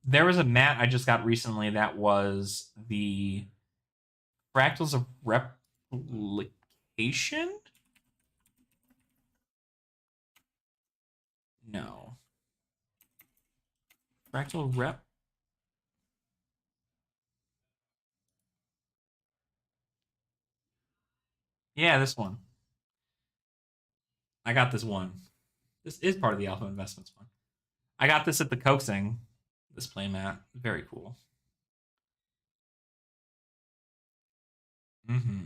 There was a mat I just got recently that was the Fractals of Replication? No. Fractal Rep. Yeah, this one. I got this one. This is part of the Alpha Investments one. I got this at the Coaxing. This playmat. Very cool. Mm-hmm.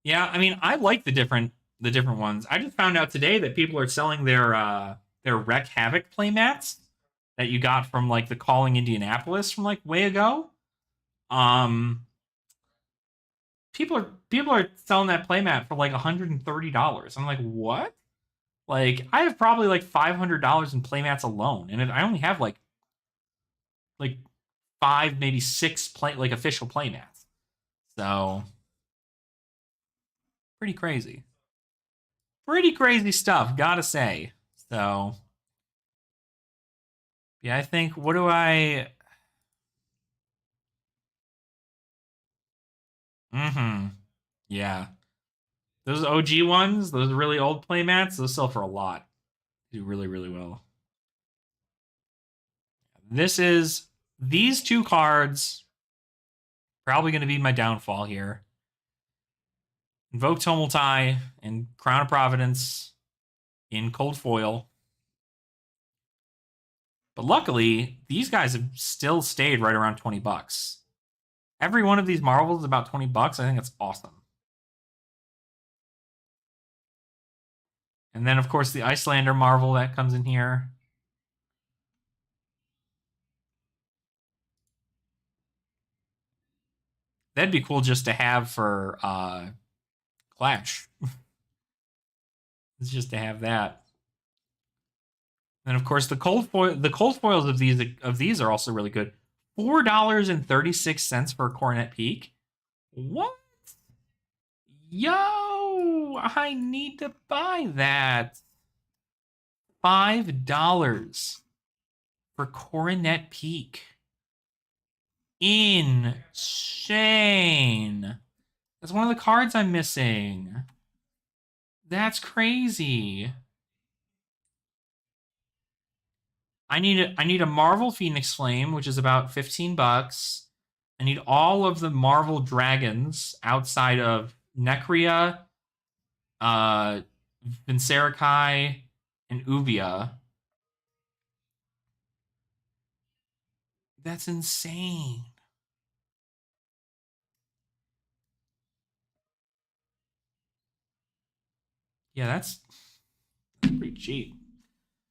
Yeah, I mean, I like the different ones. I just found out today that people are selling their Wreck Havoc playmats that you got from like the Calling Indianapolis from like way ago. Um, people are selling that playmat for like $130. I'm like, what? Like, I have probably like $500 in playmats alone, and I only have like five, maybe six like official playmats. So pretty crazy. Pretty crazy stuff, gotta say. So yeah, I think what do I? Mm-hmm. Yeah, those OG ones, those really old playmats, those sell for a lot. They do really really well. This is these two cards probably going to be my downfall here. Invoke Tomultai and Crown of Providence in cold foil. But luckily, these guys have still stayed right around $20. Every one of these marvels is about $20. I think it's awesome. And then, of course, the Icelander Marvel that comes in here. That'd be cool just to have for Clash. It's just to have that. And of course, the cold foils of these are also really good. $4.36 for a Coronet Peak. What? Yo, I need to buy that. $5 for Coronet Peak. Insane. That's one of the cards I'm missing. That's crazy. I need a Marvel Phoenix Flame, which is about $15. I need all of the Marvel dragons outside of Necria, uh, Vincerikai, and Uvia. That's insane. Yeah, that's pretty cheap.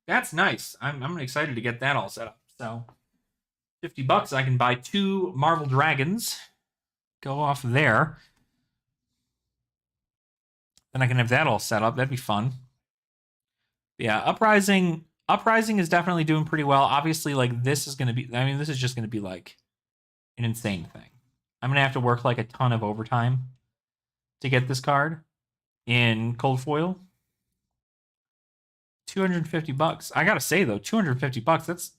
That's nice. I'm excited to get that all set up. So $50, I can buy two Marvel Dragons. Go off there. Then I can have that all set up. That'd be fun. Yeah, Uprising is definitely doing pretty well. Obviously, like this is gonna be. I mean, this is just gonna be like an insane thing. I'm gonna have to work like a ton of overtime to get this card in cold foil. $250. I gotta say though, $250.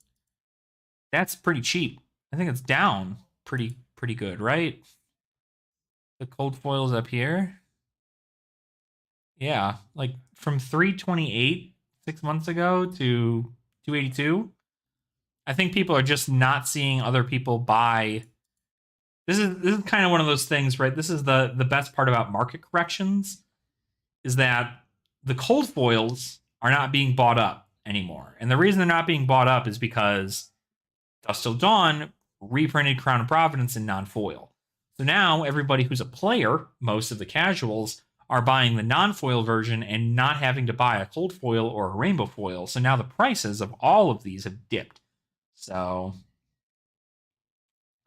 That's pretty cheap. I think it's down pretty good, right? The cold foil's up here. Yeah, like from 328 6 months ago to 282. I think people are just not seeing other people buy. This is kind of one of those things, right? This is the best part about market corrections is that the cold foils are not being bought up anymore. And the reason they're not being bought up is because Dust Till Dawn reprinted Crown of Providence in non-foil. So now everybody who's a player, most of the casuals, are buying the non-foil version and not having to buy a cold foil or a rainbow foil. So now the prices of all of these have dipped. So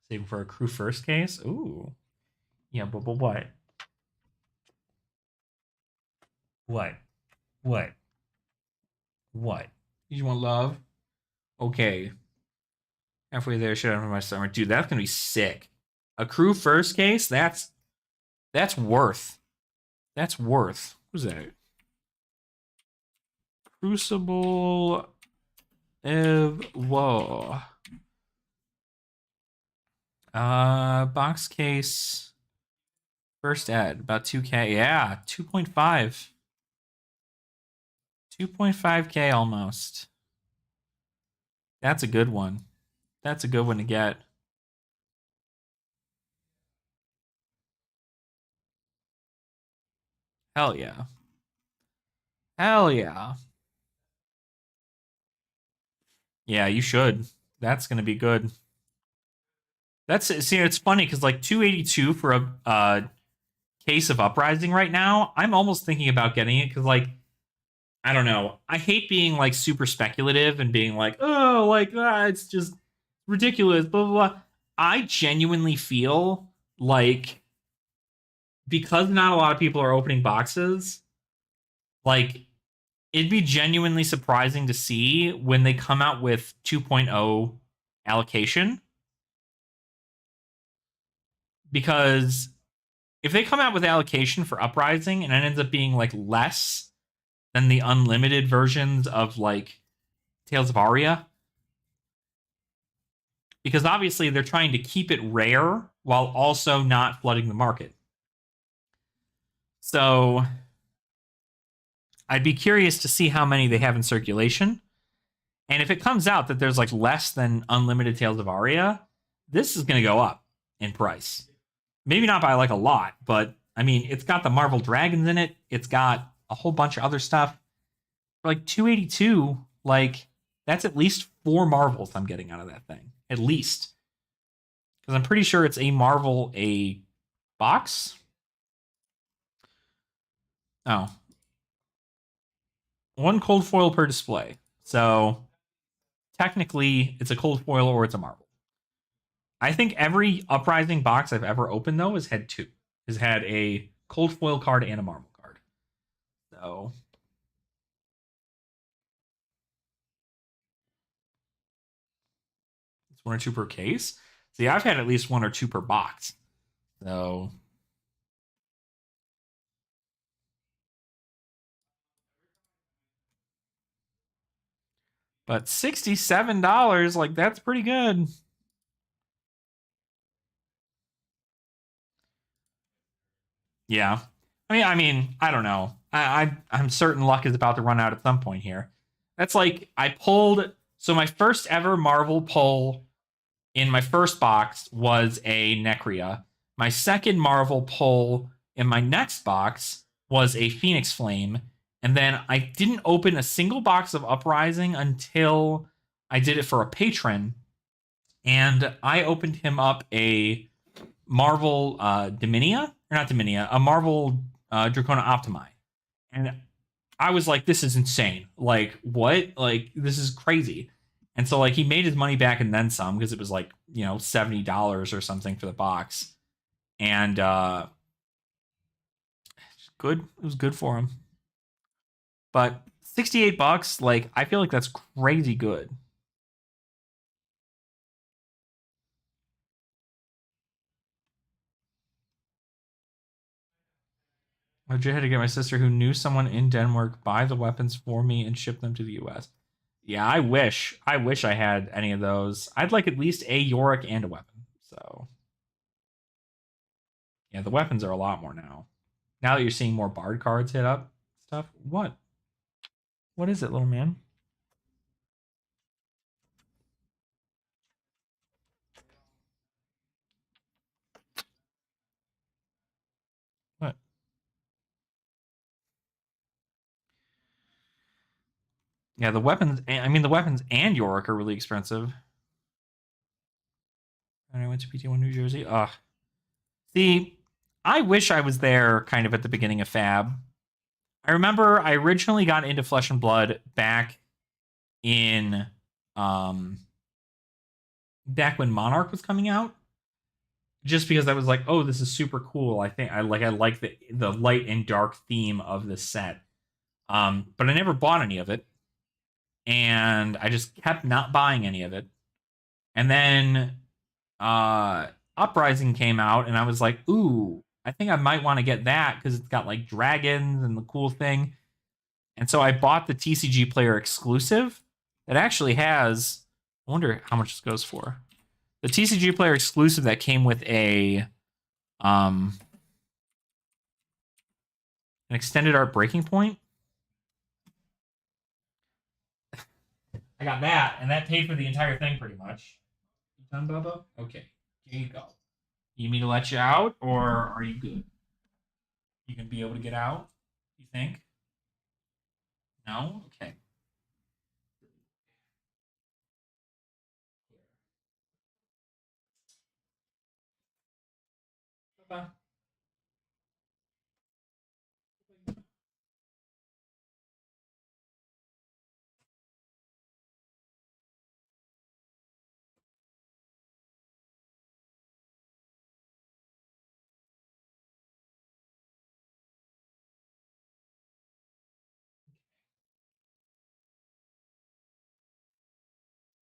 saving for a crew first case. Ooh. Yeah, but what? What? What? What? You want love? Okay. Halfway there, shit out of my stomach. Dude, that's gonna be sick. A crew first case? That's worth. That's worth. Who's that? Crucible Whoa. Box case. First ed, about 2K. Yeah, 2.5. 2.5K almost. That's a good one. That's a good one to get. Hell yeah. Hell yeah. Yeah, you should. That's gonna be good. That's see, it's funny because like 282 for a case of Uprising right now. I'm almost thinking about getting it because like I don't know. I hate being like super speculative and being like, oh, like it's just ridiculous. Blah blah blah. I genuinely feel like because not a lot of people are opening boxes, like it'd be genuinely surprising to see when they come out with 2.0 allocation because if they come out with allocation for Uprising and it ends up being like less than the unlimited versions of like Tales of Aria, because obviously they're trying to keep it rare while also not flooding the market. So I'd be curious to see how many they have in circulation. And if it comes out that there's like less than unlimited Tales of Aria, this is going to go up in price. Maybe not by like a lot, but I mean, it's got the Marvel Dragons in it. It's got a whole bunch of other stuff. For like 282, like that's at least 4 Marvels I'm getting out of that thing. At least. Because I'm pretty sure it's a Marvel a box. Oh. 1 cold foil per display. So technically it's a cold foil or it's a Marvel. I think every Uprising box I've ever opened though has had 2. Has had a cold foil card and a Marvel card. So it's 1 or 2 per case. See, I've had at least 1 or 2 per box. So but $67, like that's pretty good. Yeah. I mean, I don't know. I'm certain luck is about to run out at some point here. That's like I pulled so my first ever Marvel pull in my first box was a Necria. My second Marvel pull in my next box was a Phoenix Flame. And then I didn't open a single box of Uprising until I did it for a patron. And I opened him up a Marvel Dominia, or not Dominia, a Marvel Dracona Optimi. And I was like, this is insane. Like, what? Like, this is crazy. And so, like, he made his money back and then some because it was like, $70 or something for the box. And good. It was good for him. But $68, like, I feel like that's crazy good. I had to get my sister who knew someone in Denmark buy the weapons for me and ship them to the US. Yeah, I wish. I wish I had any of those. I'd like at least a Yorick and a weapon. So yeah, the weapons are a lot more now. Now that you're seeing more Bard cards hit up, stuff. What? What is it, little man? What? Yeah, the weapons. I mean, the weapons and Yorick are really expensive. And I went to PT1 New Jersey. Ugh. See, I wish I was there kind of at the beginning of Fab. I remember I originally got into Flesh and Blood in um back when Monarch was coming out. Just because I was like, oh, this is super cool. I like the light and dark theme of this set. But I never bought any of it. And I just kept not buying any of it. And then Uprising came out, and I was like, ooh, I think I might want to get that because it's got like dragons and the cool thing. And so I bought the TCG Player exclusive that actually has, I wonder how much this goes for. The TCG Player exclusive that came with an extended art breaking point. I got that, and that paid for the entire thing pretty much. You done, Bubba? Okay, here you go. You need me to let you out, or are you good? You can be able to get out, you think? No? Okay. Bubba.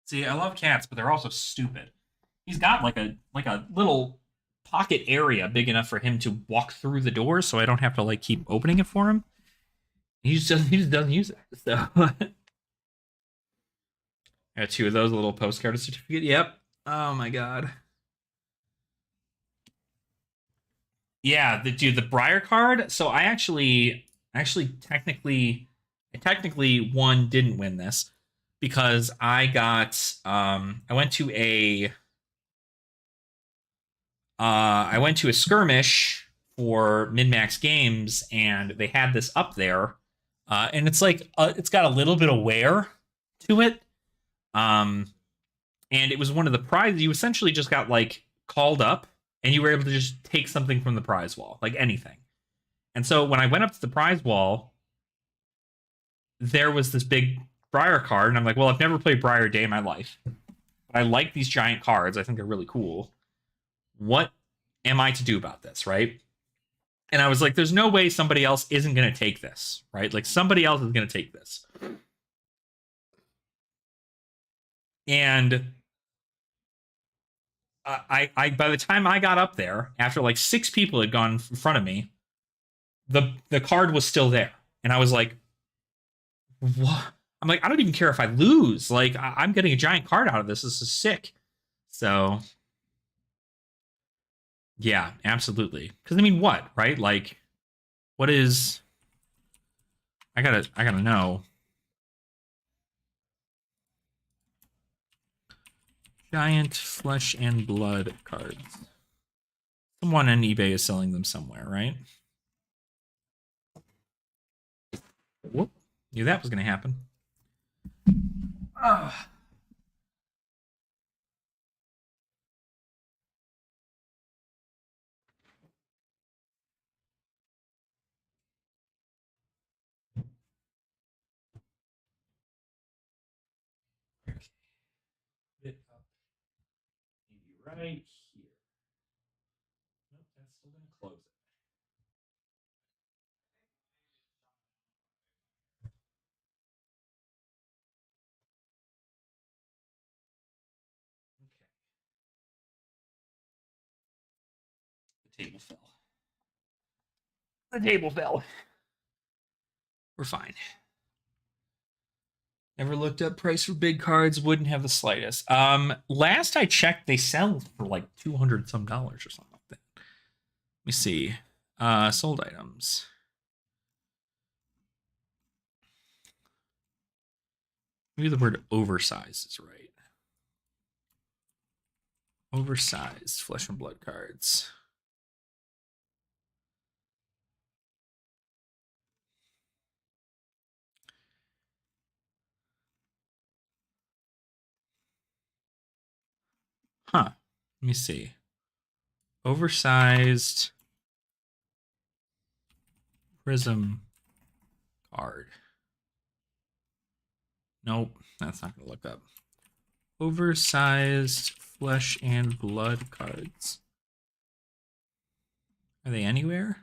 See, I love cats, but they're also stupid. He's got like a little pocket area big enough for him to walk through the door, so I don't have to like keep opening it for him. He just doesn't use it. So got two of those little postcard certificate. Yep. Oh my god. Yeah, the Briar card. So actually I technically one didn't win this because I went to a skirmish for Minmax Games, and they had this up there, and it's like it's got a little bit of wear to it, and it was one of the prizes. You essentially just got like called up, and you were able to just take something from the prize wall, like anything. And so when I went up to the prize wall, there was this big Briar card, and I'm like, well, I've never played Briar a day in my life, but I like these giant cards. I think they're really cool. What am I to do about this, right? And I was like, there's no way somebody else isn't going to take this, right? Like somebody else is going to take this. And I by the time I got up there, after like 6 people had gone in front of me, the card was still there. And I was like, what? I'm like, I don't even care if I lose. Like, I'm getting a giant card out of this. This is sick. So yeah, absolutely. Because I mean, what, right? Like, what is? I gotta know. Giant Flesh and Blood cards. Someone on eBay is selling them somewhere, right? Whoop. Knew that was gonna happen. Ugh. It up. Maybe right here. Nope, that's still gonna close it. Okay. The table fell. The table fell. We're fine. Never looked up price for big cards. Wouldn't have the slightest. Last I checked, they sell for like $200 some or something like that. Let me see. Sold items. Maybe the word oversized is right. Oversized flesh and blood cards. Huh. Let me see. Oversized prism card. Nope, that's not going to look up. Oversized flesh and blood cards. Are they anywhere?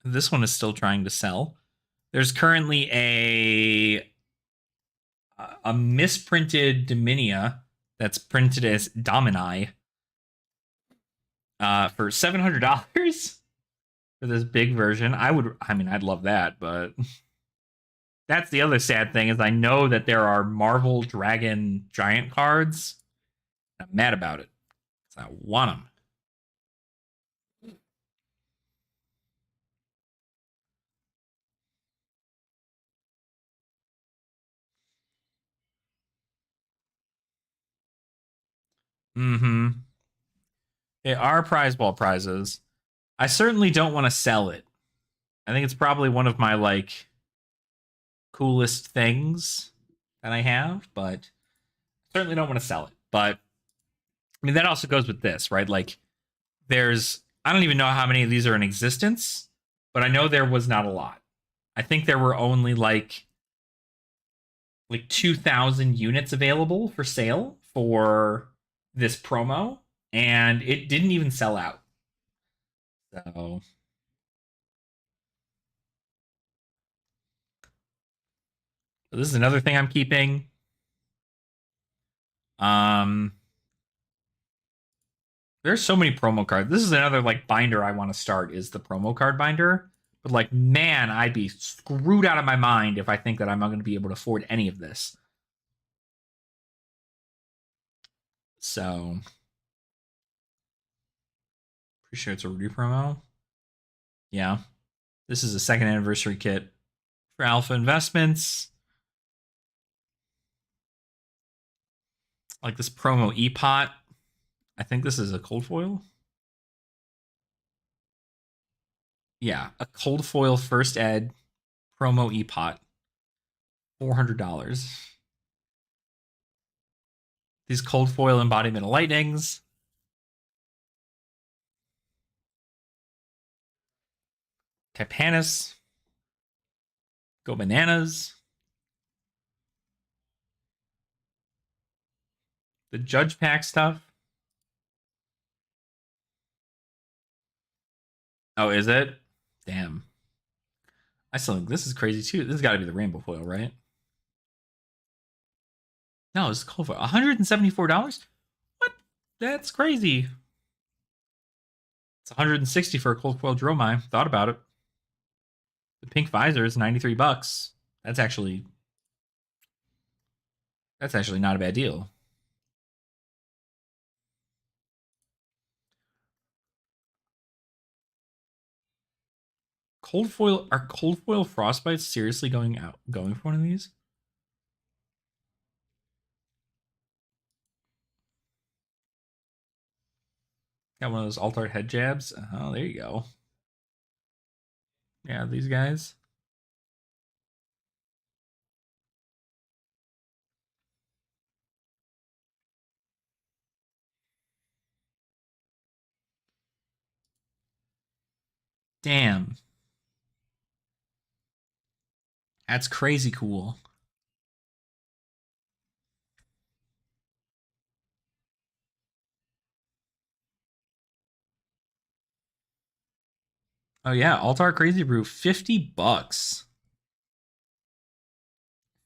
This one is still trying to sell. There's currently a misprinted Dominia that's printed as Domini for $700 for this big version. I'd love that, but that's the other sad thing is I know that there are Marvel Dragon Giant cards. I'm mad about it. I want them. Mm-hmm. They are prize ball prizes. I certainly don't want to sell it. I think it's probably one of my like coolest things that I have, but certainly don't want to sell it. But I mean that also goes with this, right? Like I don't even know how many of these are in existence, but I know there was not a lot. I think there were only like 2,000 units available for sale for this promo, and it didn't even sell out. So this is another thing I'm keeping. There's so many promo cards. This is another like binder I want to start is the promo card binder. But like, man, I'd be screwed out of my mind if I think that I'm not going to be able to afford any of this. So, pretty sure it's a Rudy promo. Yeah. This is a second anniversary kit for Alpha Investments. Like this promo E-Pot. I think this is a cold foil. Yeah, a cold foil first ed promo E-Pot. $400. These cold foil embodiment of lightnings. Typanis. Go bananas. The Judge Pack stuff. Oh, is it? Damn. I still think this is crazy too. This has got to be the rainbow foil, right? No, it's cold foil. $174? What? That's crazy. It's 160 for a cold foil Dromai. Thought about it. The pink visor is $93. That's actually not a bad deal. Cold foil frostbites seriously going for one of these? Got one of those alt art head jabs. Oh, there you go. Yeah, these guys. Damn. That's crazy cool. Oh yeah, Altar Crazy Brew, $50.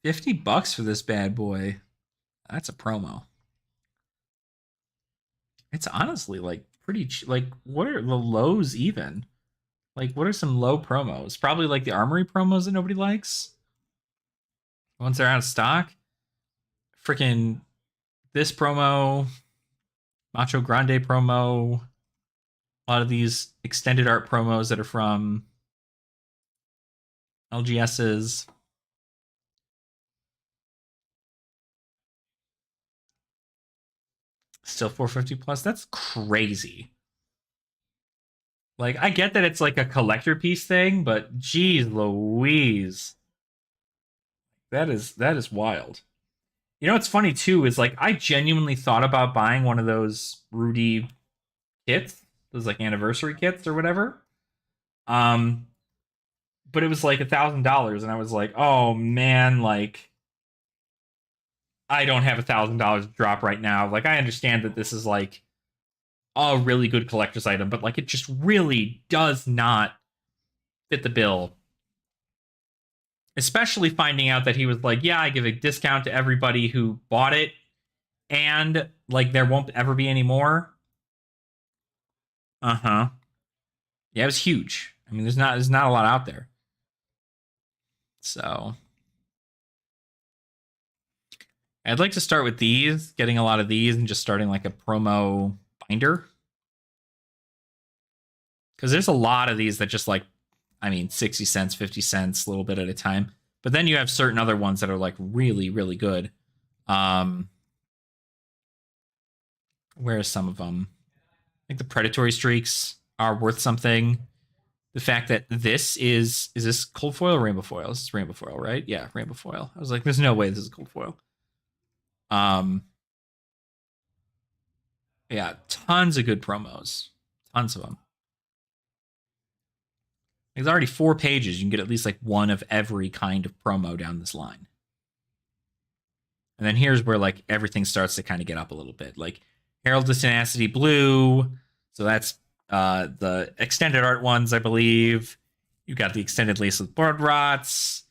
$50 for this bad boy. That's a promo. It's honestly like pretty like what are the lows even? Like what are some low promos? Probably like the armory promos that nobody likes. Once they're out of stock. Freaking this promo Macho Grande promo. A lot of these extended art promos that are from LGS's. Still 450 plus. That's crazy. Like, I get that it's like a collector piece thing, but geez Louise. That is wild. You know what's funny too is like I genuinely thought about buying one of those Rudy kits, those like anniversary kits or whatever. Um, but it was like $1,000, and I was like, oh man, like I don't have $1,000 to drop right now. Like I understand that this is like a really good collector's item, but like it just really does not fit the bill. Especially finding out that he was like, yeah, I give a discount to everybody who bought it, and like there won't ever be any more. Uh-huh. Yeah, it was huge. I mean, there's not a lot out there. So I'd like to start with these, getting a lot of these and just starting like a promo binder. Because there's a lot of these that just like, I mean, 60 cents, 50 cents, a little bit at a time. But then you have certain other ones that are like really, really good. Where are some of them? I think the predatory streaks are worth something. The fact that this is this cold foil or rainbow foil? This is rainbow foil, right? Yeah, rainbow foil. I was like, there's no way this is cold foil. Yeah, tons of good promos. Tons of them. There's already 4 pages. You can get at least like one of every kind of promo down this line. And then here's where like everything starts to kind of get up a little bit. Like Herald of Tenacity Blue. So that's the extended art ones, I believe. You've got the extended Lace with Blood Rots,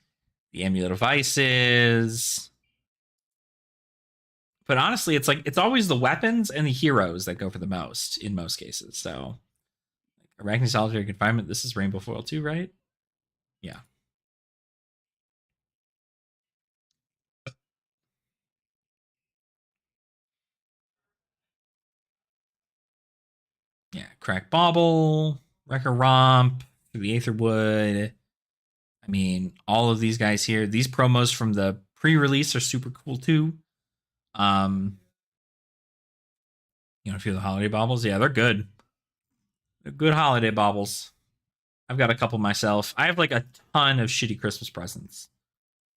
the Amulet of Ices. But honestly, it's like it's always the weapons and the heroes that go for the most in most cases. So Arachne Solitary Confinement, this is Rainbow Foil too, right? Yeah. Yeah. Crack Bauble, Wrecker Romp, the Aetherwood. I mean, all of these guys here. These promos from the pre-release are super cool too. You know, a few of the holiday baubles. Yeah, they're good. They're good holiday baubles. I've got a couple myself. I have like a ton of shitty Christmas presents.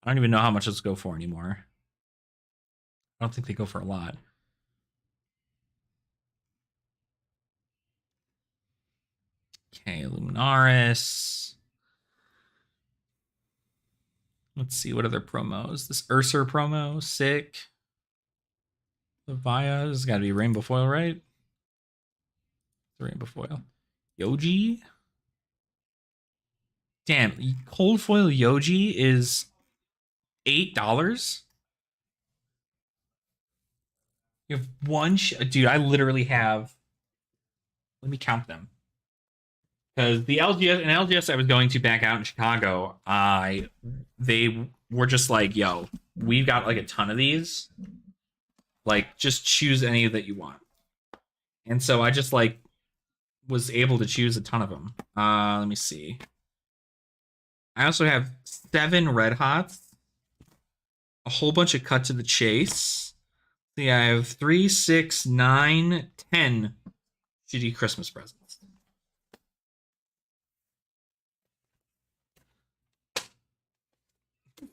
I don't even know how much those go for anymore. I don't think they go for a lot. Okay, Luminaris. Let's see what other promos. This Ursa promo, sick. Via, this has got to be Rainbow Foil, right? Rainbow Foil. Yoji. Damn, cold foil Yoji is $8. You have one, dude. I literally have. Let me count them. Because the LGS and LGS I was going to back out in Chicago, they were just like, "Yo, we've got like a ton of these. Like, just choose any that you want." And so I just like was able to choose a ton of them. Let me see. I also have 7 Red Hots, a whole bunch of Cut to the Chase. See, I have 3, 6, 9, 10 shitty Christmas presents.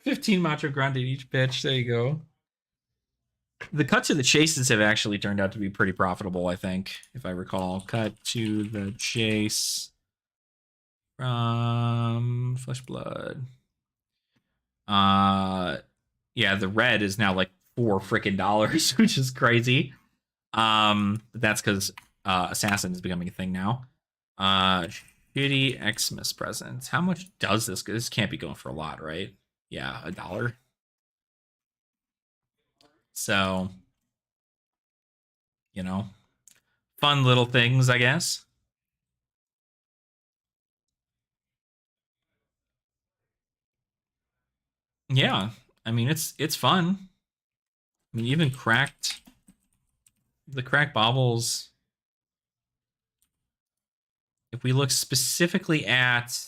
$15 Macho Grande each pitch. There you go. The Cut to the Chases have actually turned out to be pretty profitable, I think, if I recall. Cut to the Chase from Flesh Blood. Yeah, the red is now like $4 freaking dollars, which is crazy. But that's because Assassin is becoming a thing now. Shitty Xmas presents. How much does this? This can't be going for a lot, right? Yeah, $1. So, you know, fun little things, I guess. Yeah, I mean it's fun. I mean, even cracked the cracked baubles, if we look specifically at,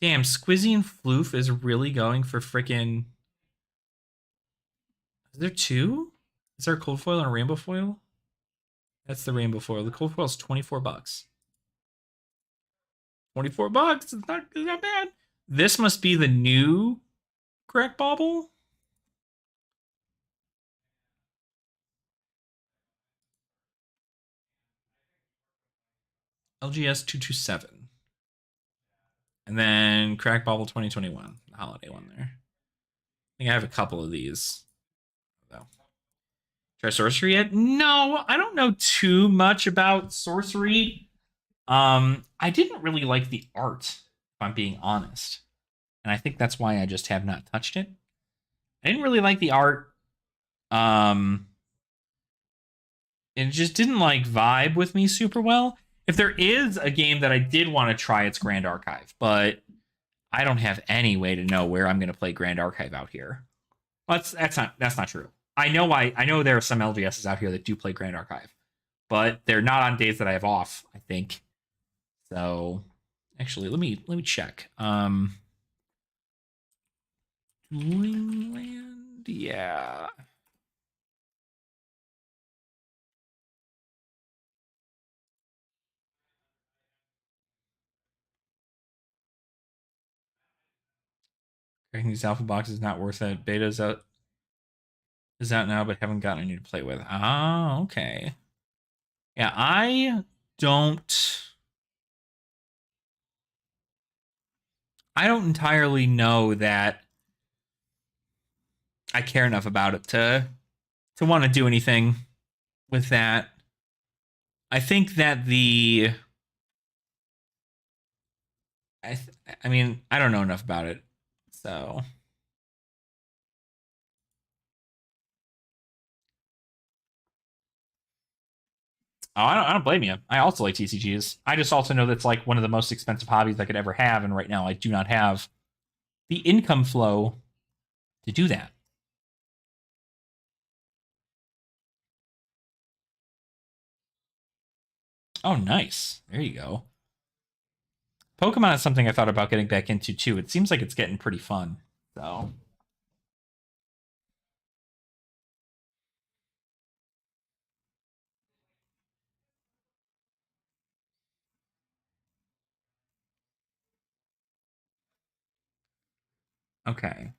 damn, Squizzy and Floof is really going for freaking. Is there two? Is there a cold foil and a rainbow foil? That's the rainbow foil. The cold foil is $24. $24. It's not bad. This must be the new crack bauble. LGS 227. And then crack bauble 2021, the holiday one there. I think I have a couple of these. Though. Try sorcery yet? No, I don't know too much about sorcery. I didn't really like the art, if I'm being honest. And I think that's why I just have not touched it. I didn't really like the art. It just didn't like vibe with me super well. If there is a game that I did want to try, it's Grand Archive, but I don't have any way to know where I'm going to play Grand Archive out here. Well, that's not true. I know there are some LGSs out here that do play Grand Archive, but they're not on days that I have off, I think. So actually let me check. Wingland, yeah. Cracking these alpha boxes is not worth it. Beta's out is out now, but haven't gotten any to play with. Ah, okay. Yeah, I don't entirely know that I care enough about it to want to do anything with that. I think that I mean, I don't know enough about it. So oh, I don't blame you. I also like TCGs. I just also know that's like one of the most expensive hobbies I could ever have, and right now I do not have the income flow to do that. Oh, nice. There you go. Pokemon is something I thought about getting back into too. It seems like it's getting pretty fun. So, okay.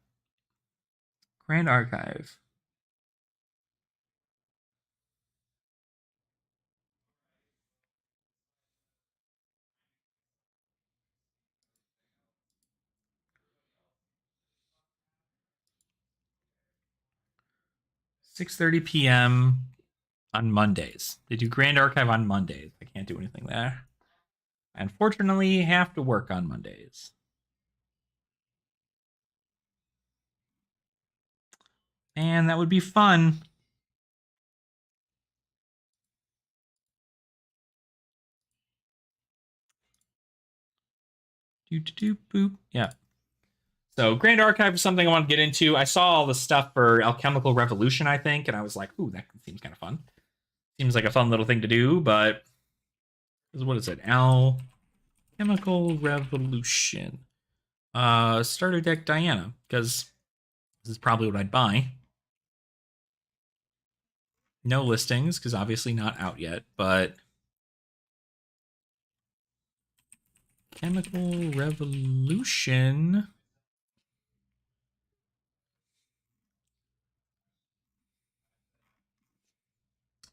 Grand Archive. 6:30 p.m. on Mondays. They do Grand Archive on Mondays. I can't do anything there. I unfortunately have to work on Mondays. And that would be fun. Boop. Yeah. So Grand Archive is something I want to get into. I saw all the stuff for Alchemical Revolution, I think, and I was like, ooh, that seems kind of fun. Seems like a fun little thing to do, but what is it? Alchemical Revolution. Starter deck Diana, because this is probably what I'd buy. No listings, because obviously not out yet, but Chemical Revolution.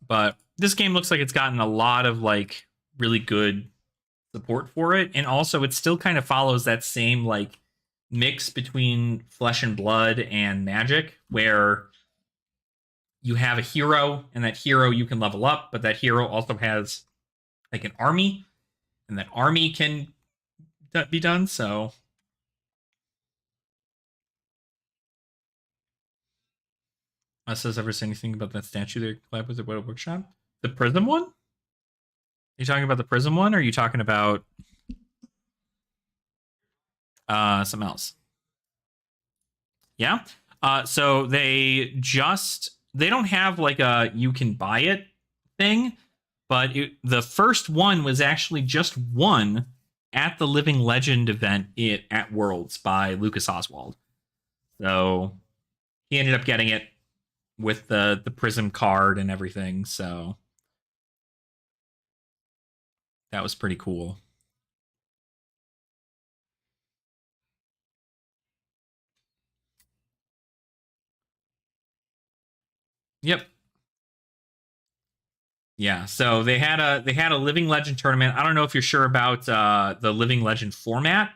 But this game looks like it's gotten a lot of like really good support for it, and also it still kind of follows that same like mix between Flesh and Blood and Magic, where you have a hero, and that hero you can level up, but that hero also has like an army, and that army can be done. So us has ever seen anything about that statue they collab with at Widow Workshop? The Prism one? Are you talking about the Prism one, or are you talking about something else? Yeah. So they just they don't have like a you can buy it thing, but the first one was actually just one at the Living Legend event at Worlds by Lucas Oswald. So he ended up getting it with the Prism card and everything. So that was pretty cool. Yep. Yeah, so they had a Living Legend tournament. I don't know if you're sure about the Living Legend format,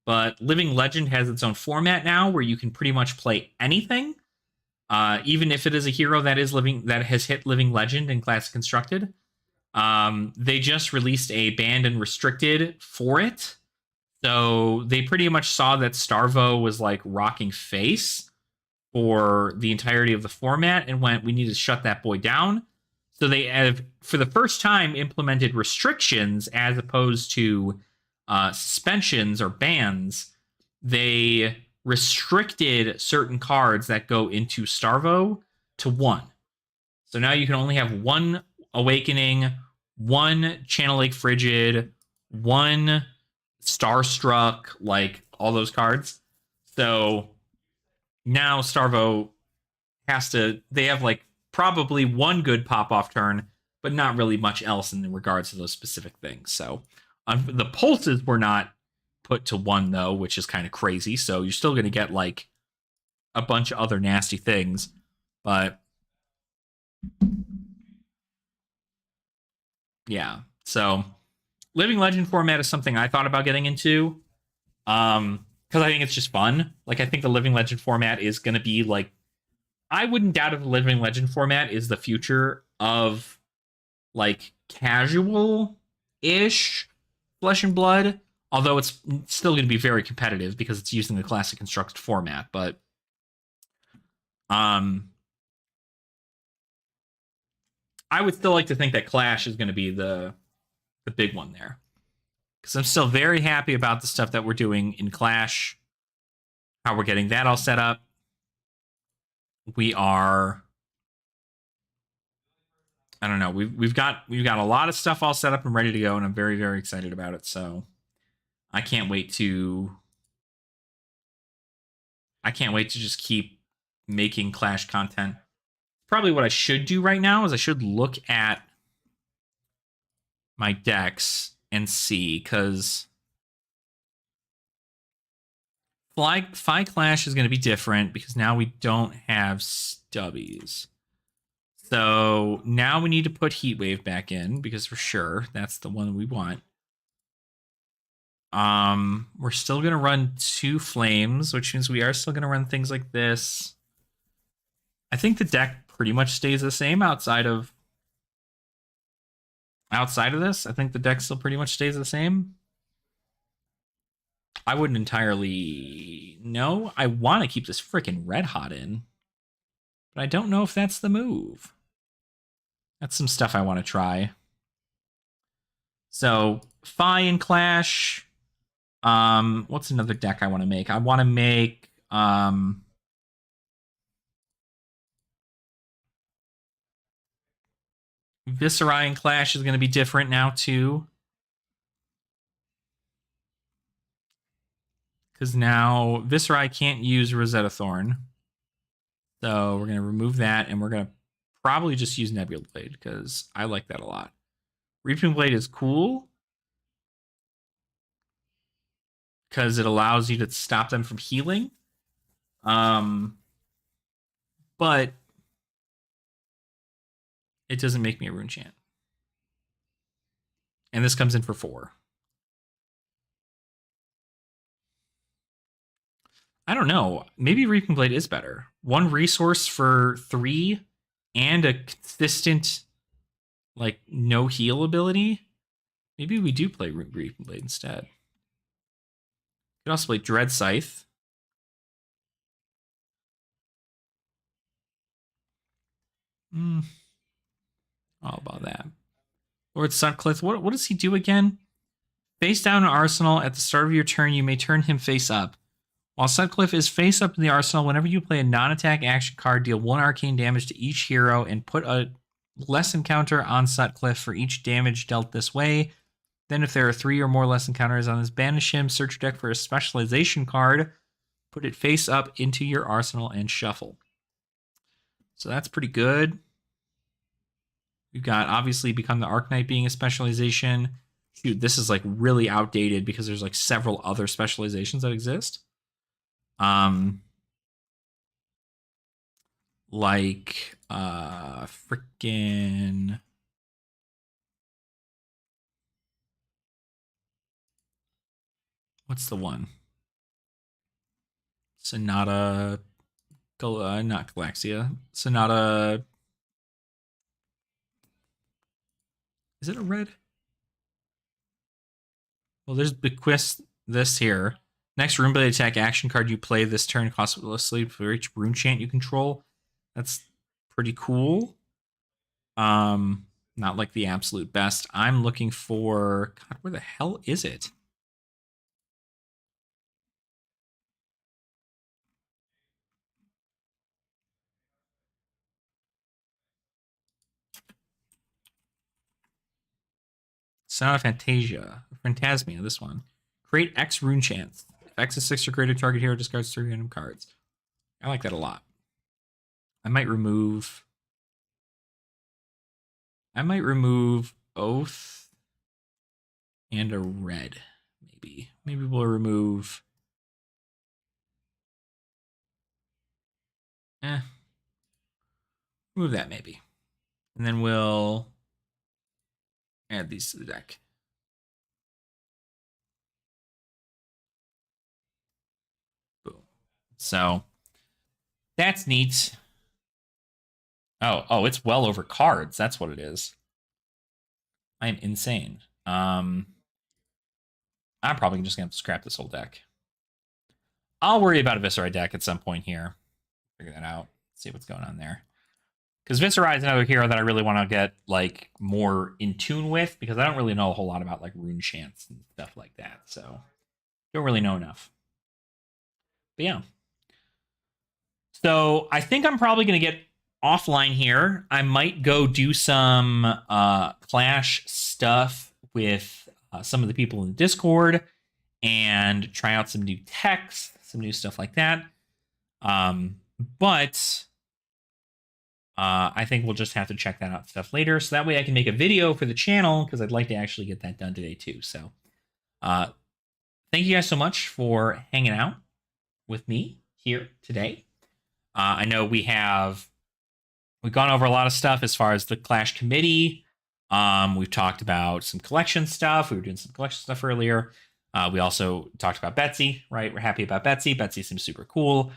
but Living Legend has its own format now where you can pretty much play anything, even if it is a hero that has hit Living Legend in Classic Constructed. They just released a banned and restricted for it, so they pretty much saw that Starvo was like rocking face for the entirety of the format and went, we need to shut that boy down. So they have, for the first time, implemented restrictions as opposed to suspensions or bans. They restricted certain cards that go into Starvo to one. So now you can only have one Awakening, one Channel Lake Frigid, one Starstruck, like all those cards. So now Starvo they have like probably one good pop off turn, but not really much else in regards to those specific things. So the pulses were not put to one though, which is kind of crazy. So you're still going to get like a bunch of other nasty things, but yeah. So Living Legend format is something I thought about getting into. Because I think it's just fun. Like I think the Living Legend format is going to be like, I wouldn't doubt if the Living Legend format is the future of like casual ish Flesh and Blood, although it's still going to be very competitive because it's using the Classic Constructed format. But I would still like to think that Clash is going to be the big one there, because I'm still very happy about the stuff that we're doing in Clash, how we're getting that all set up. We are, I don't know, we've got a lot of stuff all set up and ready to go, and I'm very, very excited about it. So I can't wait to just keep making Clash content. Probably what I should do right now is I should look at my decks and see, because Fi Clash is going to be different because now we don't have stubbies. So now we need to put Heatwave back in because for sure that's the one we want. We're still gonna run 2 flames, which means we are still gonna run things like this. I think the deck pretty much stays the same outside of this. I think the deck still pretty much stays the same. I wouldn't entirely know. I want to keep this freaking Red Hot in, but I don't know if that's the move. That's some stuff I want to try. So Fi and Clash. What's another deck I want to make? I want to make Viscerai and Clash is going to be different now too, because now Viscerai can't use Rosetta Thorn. So we're going to remove that, and we're going to probably just use Nebula Blade because I like that a lot. Reaping Blade is cool because it allows you to stop them from healing. But it doesn't make me a rune chant. And this comes in for 4. I don't know. Maybe Reaping Blade is better. 1 resource for 3 and a consistent, like, no heal ability. Maybe we do play Reaping Blade instead. You could also play Dread Scythe. All about that. Lord Sutcliffe, what does he do again? Face down an arsenal. At the start of your turn, you may turn him face up. While Sutcliffe is face up in the arsenal, whenever you play a non-attack action card, deal 1 arcane damage to each hero and put a lesson counter on Sutcliffe for each damage dealt this way. Then if there are 3 or more lesson counters on this, banish him, search your deck for a specialization card, put it face up into your arsenal, and shuffle. So that's pretty good. We've got, obviously, Become the Arcanite being a specialization. Shoot, this is like really outdated because there's like several other specializations that exist. Like freaking what's the one? Sonata, not Galaxia. Sonata. Is it a red? Well, there's Bequest this here. Next rune blade attack action card you play this turn costs sleep for each rune chant you control. That's pretty cool. Not like the absolute best. I'm looking for, God, where the hell is it? Sound of Phantasmia, this one. Create X rune chants. If X is 6 or greater, target hero discards 3 random cards. I like that a lot. I might remove Oath and a red, maybe. Maybe we'll remove... Move that, maybe. And then we'll add these to the deck. Boom. So that's neat. Oh, it's well over cards. That's what it is. I'm insane. I'm probably just gonna have to scrap this whole deck. I'll worry about a Viscerai deck at some point here. Figure that out. See what's going on there. Because Viscerai is another hero that I really want to get like more in tune with, because I don't really know a whole lot about like rune chants and stuff like that. So don't really know enough. But yeah. So I think I'm probably gonna get offline here. I might go do some Clash stuff with some of the people in the Discord and try out some new techs, some new stuff like that. But I think we'll just have to check that out stuff later. So that way I can make a video for the channel, because I'd like to actually get that done today too. So thank you guys so much for hanging out with me here today. I know we've gone over a lot of stuff as far as the Clash committee. We've talked about some collection stuff. We were doing some collection stuff earlier. We also talked about BETSY, right? We're happy about BETSY. BETSY seems super cool.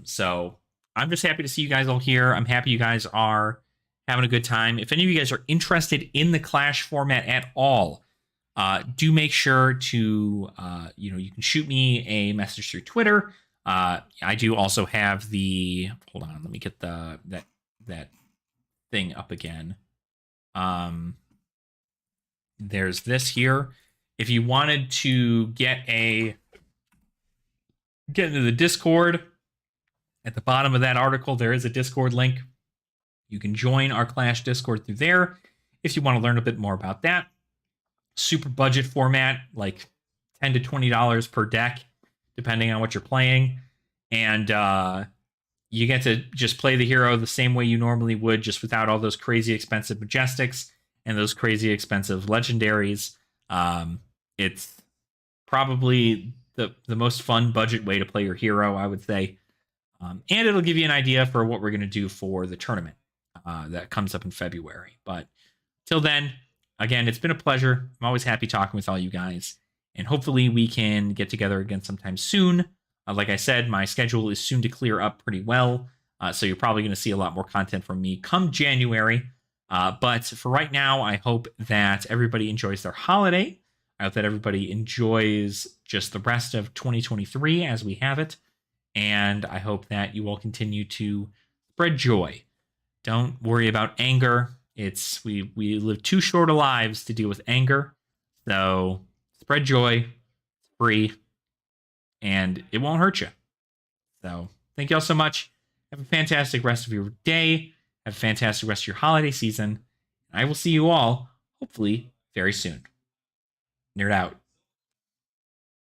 So I'm just happy to see you guys all here. I'm happy you guys are having a good time. If any of you guys are interested in the Clash format at all, do make sure to, you can shoot me a message through Twitter. I do also have the, hold on, let me get that thing up again. There's this here. If you wanted to get into the Discord, at the bottom of that article, there is a Discord link. You can join our Clash Discord through there if you want to learn a bit more about that. Super budget format, like $10 to $20 per deck, depending on what you're playing. And you get to just play the hero the same way you normally would, just without all those crazy expensive Majestics and those crazy expensive Legendaries. It's probably the most fun budget way to play your hero, I would say. And it'll give you an idea for what we're going to do for the tournament that comes up in February. But till then, again, it's been a pleasure. I'm always happy talking with all you guys. And hopefully we can get together again sometime soon. Like I said, my schedule is soon to clear up pretty well. So you're probably going to see a lot more content from me come January. But for right now, I hope that everybody enjoys their holiday. I hope that everybody enjoys just the rest of 2023 as we have it. And I hope that you all continue to spread joy. Don't worry about anger. We live too short of lives to deal with anger. So spread joy. It's free. and it won't hurt you. So thank you all so much. Have a fantastic rest of your day. Have a fantastic rest of your holiday season. I will see you all, hopefully, very soon. Nerd out.